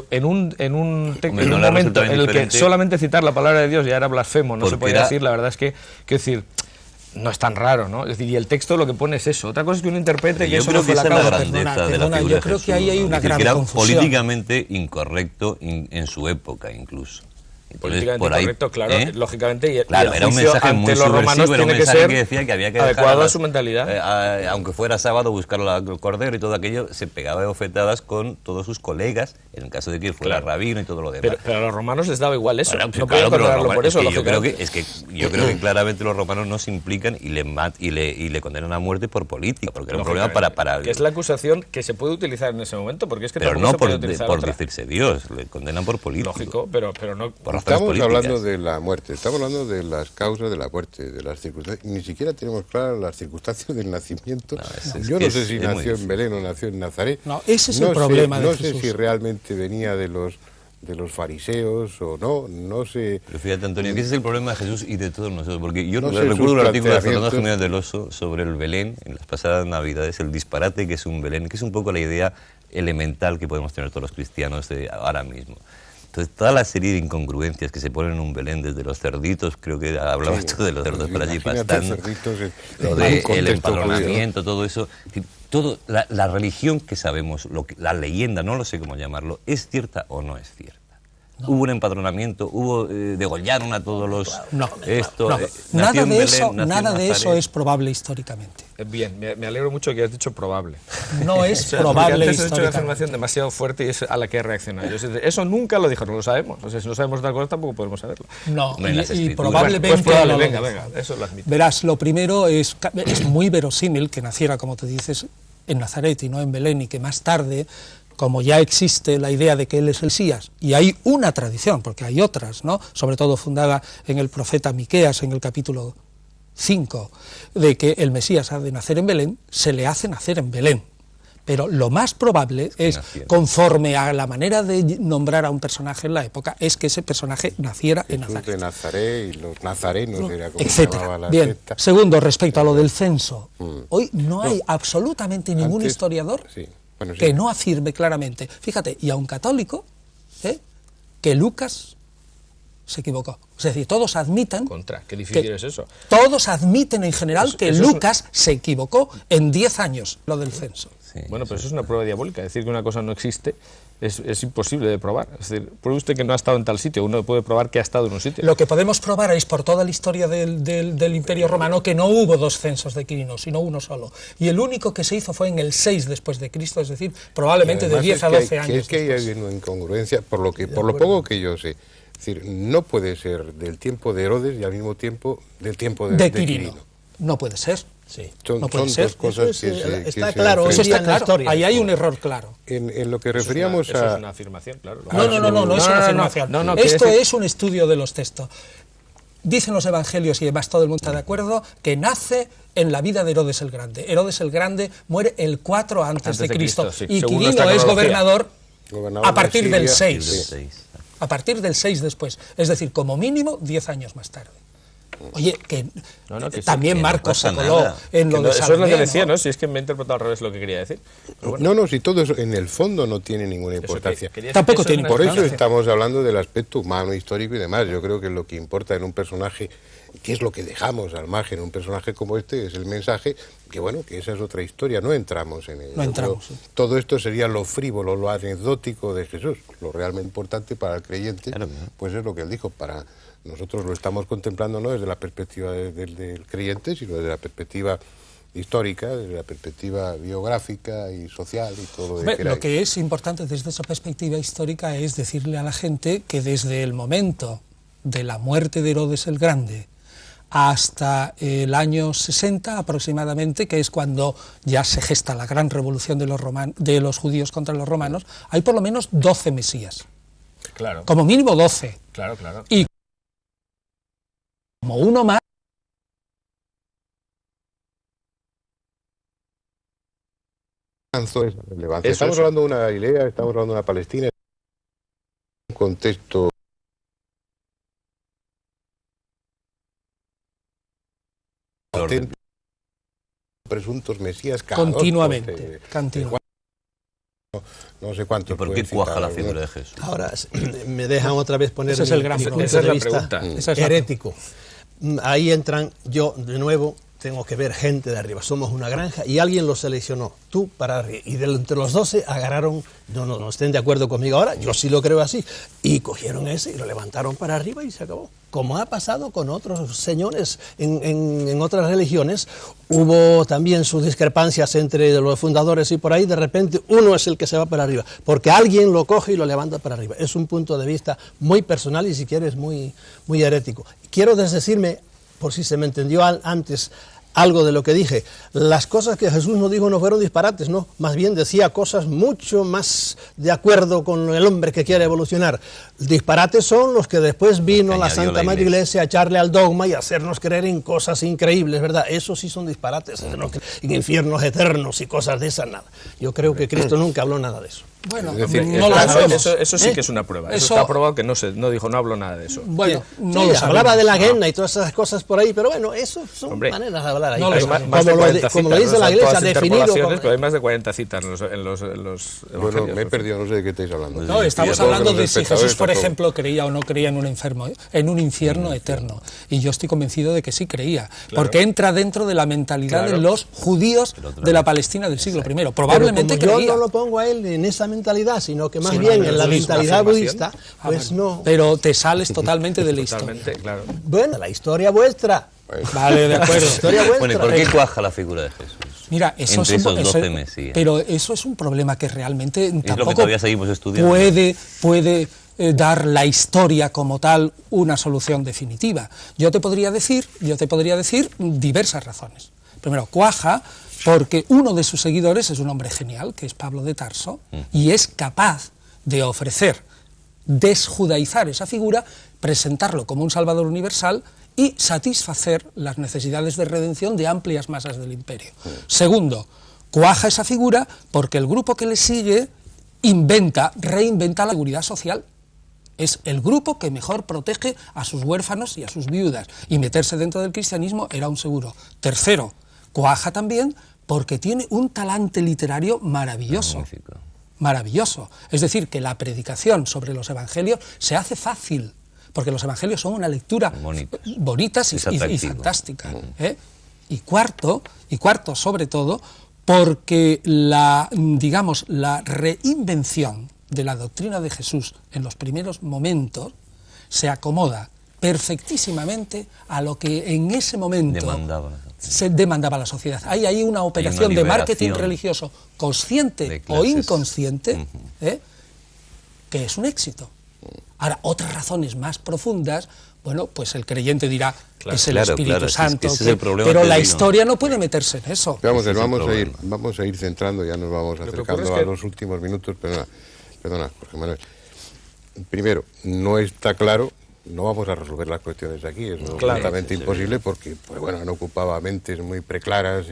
en un Hombre, no le momento resultaba en el que indiferente. solamente citar la palabra de Dios ya era blasfemo, no se Porque podía era- decir, la verdad es que, quiero decir, no es tan raro, ¿no? Es decir, y el texto lo que pone es eso. Otra cosa es que uno interprete que Yo eso creo no que fue la esa es la causa. grandeza de la perdona, figura yo de creo Jesús, que ahí hay ¿no? una Es decir, gran que era confusión. políticamente incorrecto en su época incluso. Entonces, Políticamente por ahí, correcto, claro, ¿eh? lógicamente, y Claro, el era un juicio mensaje muy ante los romanos subversivo, era un tiene que mensaje ser que decía que había que dejar adecuado a las- su mentalidad. aunque fuera sábado, buscar el cordero y todo aquello, se pegaba de bofetadas con todos sus colegas, en el caso de que fuera Claro. rabino y todo lo demás. Pero a los romanos les daba igual eso. Bueno, no pues podían claro, pero los condenarlo por romanos- eso, es que yo creo lógicamente. yo creo que claramente los romanos no se implican y le condenan a muerte por política, porque era un problema para Que es la acusación que se puede utilizar en ese momento, porque es que pero tampoco no se puede por utilizar por otra. decirse Dios, le condenan por política. Lógico, pero no... Por razones Estamos políticas. hablando de la muerte, estamos hablando de las causas de la muerte, de las circunstancias. Ni siquiera tenemos claras las circunstancias del nacimiento. es Yo que no sé es si muy nació en difícil. Belén o nació en Nazaret. No, ese es el sé- problema de No sé Jesús. si realmente venía de los fariseos o no, no sé. Pero fíjate, Antonio, que ese es el problema de Jesús y de todos nosotros, porque yo No sé recuerdo sus un artículo de Fernando planteamientos. Jiménez del Oso sobre el Belén en las pasadas Navidades, el disparate que es un Belén, que es un poco la idea elemental que podemos tener todos los cristianos ahora mismo. Entonces, toda la serie de incongruencias que se ponen en un Belén, desde los cerditos, creo que hablabas tú de los cerdos por allí Imagínate pastando, cerditos lo en un de el contexto empadronamiento, todo eso, la religión que sabemos, la leyenda, no lo sé cómo llamarlo, ¿es cierta o no es cierta? Hubo un empadronamiento, degollaron a todos los... No, esto, no. nació Nada en de Belén, eso, nació en nada de eso Nazaret. es probable históricamente. Bien, me alegro mucho que hayas dicho probable. No es O sea, porque probable antes has hecho una históricamente. afirmación demasiado fuerte y es a la que he reaccionado. Yo sé, eso nunca lo dijo, no lo sabemos. O sea, si no sabemos otra cosa tampoco podemos saberlo. No, Hombre, en las y escrituras. probablemente Pues probable, no lo venga, dijo. venga, eso lo admito. Verás, lo primero es muy verosímil que naciera, como te dices, en Nazaret y no en Belén, y que más tarde, como ya existe la idea de que él es el Mesías, y hay una tradición, porque hay otras, ¿no?, sobre todo fundada en el profeta Miqueas, en el capítulo 5, de que el Mesías ha de nacer en Belén, se le hace nacer en Belén. Pero lo más probable es, naciera. conforme a la manera de nombrar a un personaje en la época, es que ese personaje naciera en Jesús Nazaret, de Nazaret y los nazarenos, era como se llamaba etcétera. la Bien, secta. segundo, respecto a lo del censo, hoy no hay absolutamente ningún Antes- historiador sí, bueno, sí. que no afirme claramente. Fíjate, y a un católico, ¿eh?, que Lucas se equivocó. Es decir, todos admiten... Qué difícil es eso. Todos admiten en general que Lucas se equivocó en 10 años, lo del censo. Sí, bueno, pero eso es una prueba diabólica. Decir que una cosa no existe es imposible de probar. Es decir, pruebe usted que no ha estado en tal sitio, uno puede probar que ha estado en un sitio. Lo que podemos probar es por toda la historia del Imperio Romano que no hubo 2 censos de Quirinos, sino uno solo. Y el único que se hizo fue en el 6 después de Cristo, es decir, probablemente de 10 a 12 años. Es que hay una incongruencia, por lo poco que yo sé. Es decir, no puede ser del tiempo de Herodes y al mismo tiempo del tiempo de Quirino. No puede ser. Sí. Son no puede dos ser. cosas está claro. Eso está claro. Historia. Ahí hay un error claro. En lo que referíamos eso a... es una afirmación, claro. No es una afirmación. Esto es un estudio de los textos. Dicen los evangelios, y además todo el mundo está de acuerdo, que nace en la vida de Herodes el Grande. Herodes el Grande muere el 4 antes de Cristo. Sí, y según Quirino es gobernador a partir del 6. Sí. A partir del 6 después. Es decir, como mínimo 10 años más tarde. Oye, que también sí, Marcos no se coló en lo de Salomé. Eso es lo que decía, ¿no? Si es que me he interpretado al revés lo que quería decir. Bueno. No, si todo eso en el fondo no tiene ninguna importancia. Tampoco tiene Por eso importancia. estamos hablando del aspecto humano, histórico y demás. Yo creo que lo que importa en un personaje, que es lo que dejamos al margen, un personaje como este, es el mensaje, que bueno, que esa es otra historia, no entramos en ello. No entramos. Sí. Todo esto sería lo frívolo, lo anecdótico de Jesús. Lo realmente importante para el creyente, claro, pues es lo que él dijo, para... Nosotros lo estamos contemplando no desde la perspectiva del creyente, sino desde la perspectiva histórica, desde la perspectiva biográfica y social y todo lo que Lo que es importante desde esa perspectiva histórica es decirle a la gente que desde el momento de la muerte de Herodes el Grande hasta el año 60 aproximadamente, que es cuando ya se gesta la gran revolución de los judíos contra los romanos, hay por lo menos 12 mesías. Claro. Como mínimo 12. Claro. Y como uno más. Estamos hablando de una Galilea, estamos hablando de una Palestina, un contexto presuntos mesías continuamente. No sé cuántos. ¿Y por qué cuaja la figura de Jesús? Ahora, me dejan otra vez poner ese es el gran punto problema. de vista herético. Ahí entran, yo de nuevo tengo que ver gente de arriba, somos una granja y alguien los seleccionó, tú para arriba, y entre los 12 agarraron, no estén de acuerdo conmigo ahora, yo sí lo creo así, y cogieron ese y lo levantaron para arriba y se acabó. Como ha pasado con otros señores en otras religiones, hubo también sus discrepancias entre los fundadores y por ahí de repente uno es el que se va para arriba, porque alguien lo coge y lo levanta para arriba. Es un punto de vista muy personal y si quieres muy herético. Quiero desdecirme, por si se me entendió antes algo de lo que dije, las cosas que Jesús nos dijo no fueron disparates, no, más bien decía cosas mucho más de acuerdo con el hombre que quiere evolucionar. Disparates son los que después vino la Santa Madre Iglesia a echarle al dogma y a hacernos creer en cosas increíbles, ¿verdad? Esos sí son disparates, en infiernos eternos y cosas de esas, nada. Yo creo que Cristo nunca habló nada de eso. Bueno, es decir, no lo sabemos. Eso sí que es una prueba. Eso está probado que no habló nada de eso. Bueno, no sí, lo sabemos. Hablaba de la guerra y todas esas cosas por ahí, pero bueno, eso son maneras de hablar ahí. No Hay más de 40 citas, como lo dice la Iglesia, definido como... Pero hay más de 40 citas en los Bueno, me he perdido, no sé de qué estáis hablando. No, estamos hablando de si Jesús, por ejemplo, creía o no creía en un infierno eterno. Y yo estoy convencido de que sí creía, porque entra dentro de la mentalidad de los judíos de la Palestina del siglo I. Probablemente pero como creía. yo no lo pongo a él en esa mentalidad, sino que más bien en la mentalidad budista, pues no. Pero te sales totalmente de la historia. Claro. Bueno, la historia vuestra. Vale, de acuerdo. Historia vuestra. Bueno, ¿y por qué cuaja la figura de Jesús? Mira, eso Entre es esos 12 mesías. Pero eso es un problema que realmente Es lo que tampoco todavía seguimos estudiando. puede dar la historia como tal una solución definitiva. Yo te podría decir diversas razones. Primero, cuaja porque uno de sus seguidores es un hombre genial, que es Pablo de Tarso, y es capaz de ofrecer, desjudaizar esa figura, presentarlo como un salvador universal y satisfacer las necesidades de redención de amplias masas del imperio. Segundo, cuaja esa figura porque el grupo que le sigue reinventa la seguridad social. Es el grupo que mejor protege a sus huérfanos y a sus viudas, y meterse dentro del cristianismo era un seguro. Tercero, cuaja también porque tiene un talante literario maravilloso. maravilloso. Es decir, que la predicación sobre los evangelios se hace fácil, porque los evangelios son una lectura bonitas y fantástica. Y cuarto, sobre todo, porque la reinvención de la doctrina de Jesús en los primeros momentos se acomoda perfectísimamente a lo que en ese momento se demandaba la sociedad. Hay ahí una operación de marketing religioso consciente o inconsciente, que es un éxito. Ahora, otras razones más profundas, bueno, pues el creyente dirá, es el Espíritu Santo, pero la historia no puede meterse en eso. Vamos a ir centrando, ya nos vamos acercando a los últimos minutos. Perdona, Jorge Manuel. Primero, no está claro, no vamos a resolver las cuestiones aquí, es completamente imposible porque, pues bueno, han ocupado mentes muy preclaras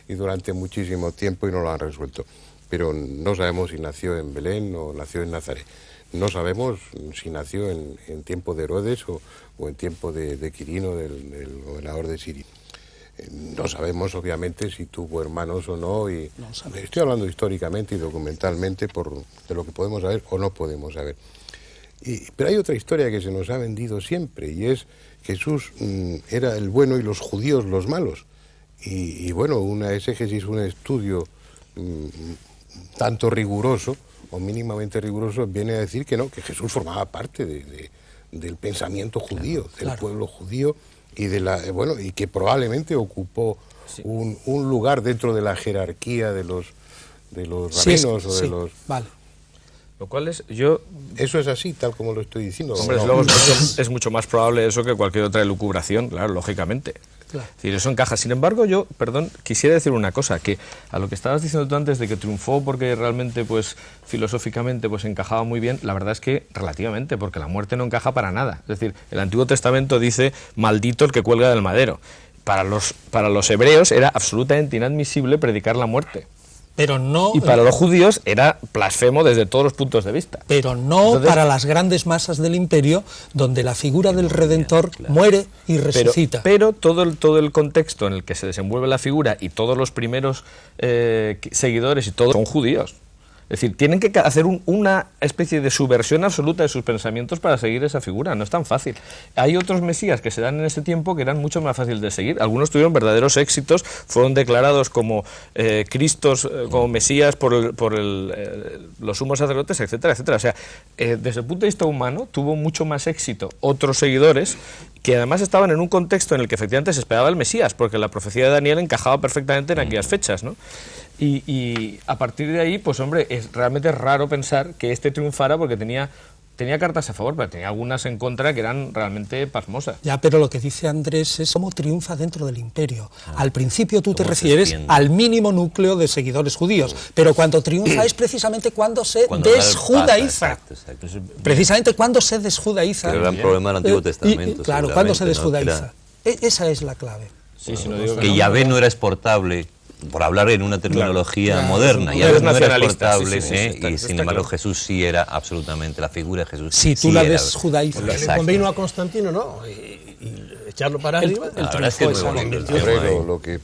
y durante muchísimo tiempo y no lo han resuelto. Pero no sabemos si nació en Belén o nació en Nazaret. No sabemos si nació en tiempo de Herodes o en tiempo de Quirino, del gobernador de Siria. No sabemos, obviamente, si tuvo hermanos o no, y estoy hablando históricamente y documentalmente de lo que podemos saber o no podemos saber. Pero hay otra historia que se nos ha vendido siempre, y es Jesús era el bueno y los judíos los malos. Y bueno, una exégesis, un estudio tanto riguroso o mínimamente riguroso viene a decir que no, que Jesús formaba parte del pensamiento judío, del pueblo judío, y y que probablemente ocupó un lugar dentro de la jerarquía de los rabinos o de los... Vale. Lo cual es, Eso es así, tal como lo estoy diciendo. Hombre, es mucho más probable eso que cualquier otra elucubración, claro, lógicamente. Claro. Es decir, eso encaja. Sin embargo, quisiera decir una cosa, que a lo que estabas diciendo tú antes de que triunfó porque realmente, pues, filosóficamente, pues, encajaba muy bien, la verdad es que relativamente, porque la muerte no encaja para nada. Es decir, el Antiguo Testamento dice, maldito el que cuelga del madero. Para los hebreos era absolutamente inadmisible predicar la muerte. Pero no, y para los judíos era blasfemo desde todos los puntos de vista. Pero no para las grandes masas del imperio, donde la figura del Redentor muere y resucita. Pero todo el contexto en el que se desenvuelve la figura y todos los primeros seguidores y todos son judíos. Es decir, tienen que hacer una especie de subversión absoluta de sus pensamientos para seguir esa figura, no es tan fácil. Hay otros mesías que se dan en ese tiempo que eran mucho más fáciles de seguir. Algunos tuvieron verdaderos éxitos, fueron declarados como Cristos, como mesías por los sumos sacerdotes, etcétera, etcétera. O sea, desde el punto de vista humano, tuvo mucho más éxito otros seguidores que además estaban en un contexto en el que efectivamente se esperaba el Mesías, porque la profecía de Daniel encajaba perfectamente en aquellas fechas, ¿no? Y a partir de ahí, pues hombre, es realmente raro pensar que este triunfara porque tenía cartas a favor, pero tenía algunas en contra que eran realmente pasmosas. Ya, pero lo que dice Andrés es cómo triunfa dentro del imperio. Al principio tú te refieres al mínimo núcleo de seguidores judíos, pero cuando triunfa es precisamente cuando se desjudaiza. Exacto. Precisamente cuando se desjudaiza. Pero era un problema del Antiguo Testamento. Claro, cuando se desjudaiza. Esa es la clave. Sí, si no digo que Yahvé no era exportable, por hablar en una terminología moderna, ya no era exportable, y sin embargo Jesús sí era absolutamente, la figura de Jesús. Si tú la desjudaizas. Le convino a Constantino, ¿no? Y echarlo para arriba.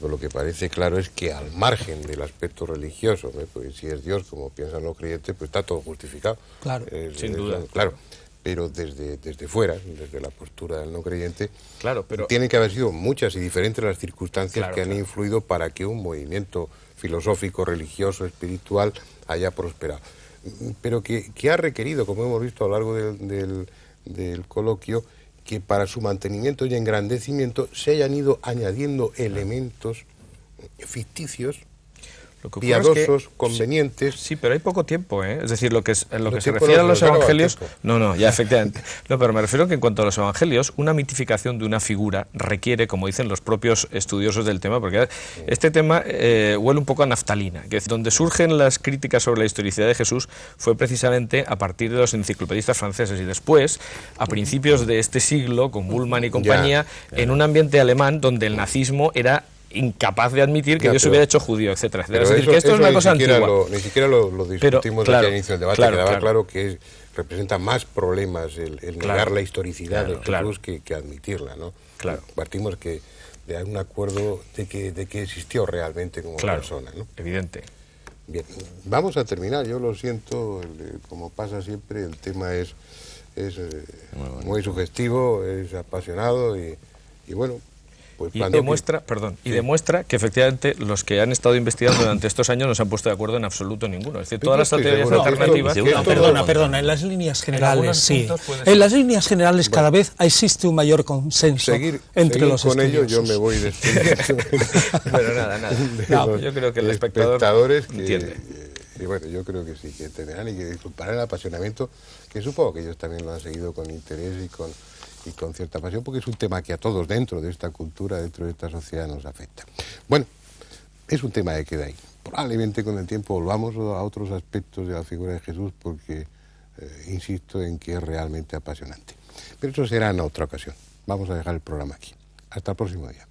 Lo que parece claro es que al margen del aspecto religioso, pues si es Dios, como piensan los creyentes, pues está todo justificado. Claro, sin duda. Claro. Pero desde fuera, desde la postura del no creyente, pero tienen que haber sido muchas y diferentes las circunstancias que han influido para que un movimiento filosófico, religioso, espiritual haya prosperado. Pero que ha requerido, como hemos visto a lo largo del coloquio, que para su mantenimiento y engrandecimiento se hayan ido añadiendo elementos ficticios, piadosos, convenientes. Sí, pero hay poco tiempo, ¿eh? Es decir, en lo que se refiere a los evangelios... No, ya efectivamente. No, pero me refiero que en cuanto a los evangelios, una mitificación de una figura requiere, como dicen los propios estudiosos del tema, porque este tema huele un poco a naftalina, que donde surgen las críticas sobre la historicidad de Jesús fue precisamente a partir de los enciclopedistas franceses y después, a principios de este siglo, con Bullmann y compañía, en un ambiente alemán donde el nazismo era incapaz de admitir que Dios hubiera hecho judío, etcétera. Es decir, que esto es una cosa antigua. Ni siquiera lo discutimos aquí al inicio del debate, quedaba claro que representa más problemas el negar la historicidad de Jesús que admitirla, ¿no? Partimos de un acuerdo de que existió realmente como persona, ¿no? Evidente. Bien, vamos a terminar. Yo lo siento, como pasa siempre, el tema es muy sugestivo, es apasionado y bueno, pues y demuestra que efectivamente los que han estado investigando durante estos años no se han puesto de acuerdo en absoluto ninguno. Es decir, todas las teorías alternativas... Perdona, en las líneas generales sí. En las líneas generales cada vez existe un mayor consenso entre los con ello estudiosos. yo me voy despidiendo. Pero nada. Yo creo que el espectadores entiende. Y bueno, yo creo que sí, que entenderán y que disfrutarán el apasionamiento, que supongo que ellos también lo han seguido con interés y con cierta pasión, porque es un tema que a todos dentro de esta cultura, dentro de esta sociedad nos afecta. Bueno, es un tema que queda ahí. Probablemente con el tiempo volvamos a otros aspectos de la figura de Jesús, porque insisto en que es realmente apasionante. Pero eso será en otra ocasión. Vamos a dejar el programa aquí. Hasta el próximo día.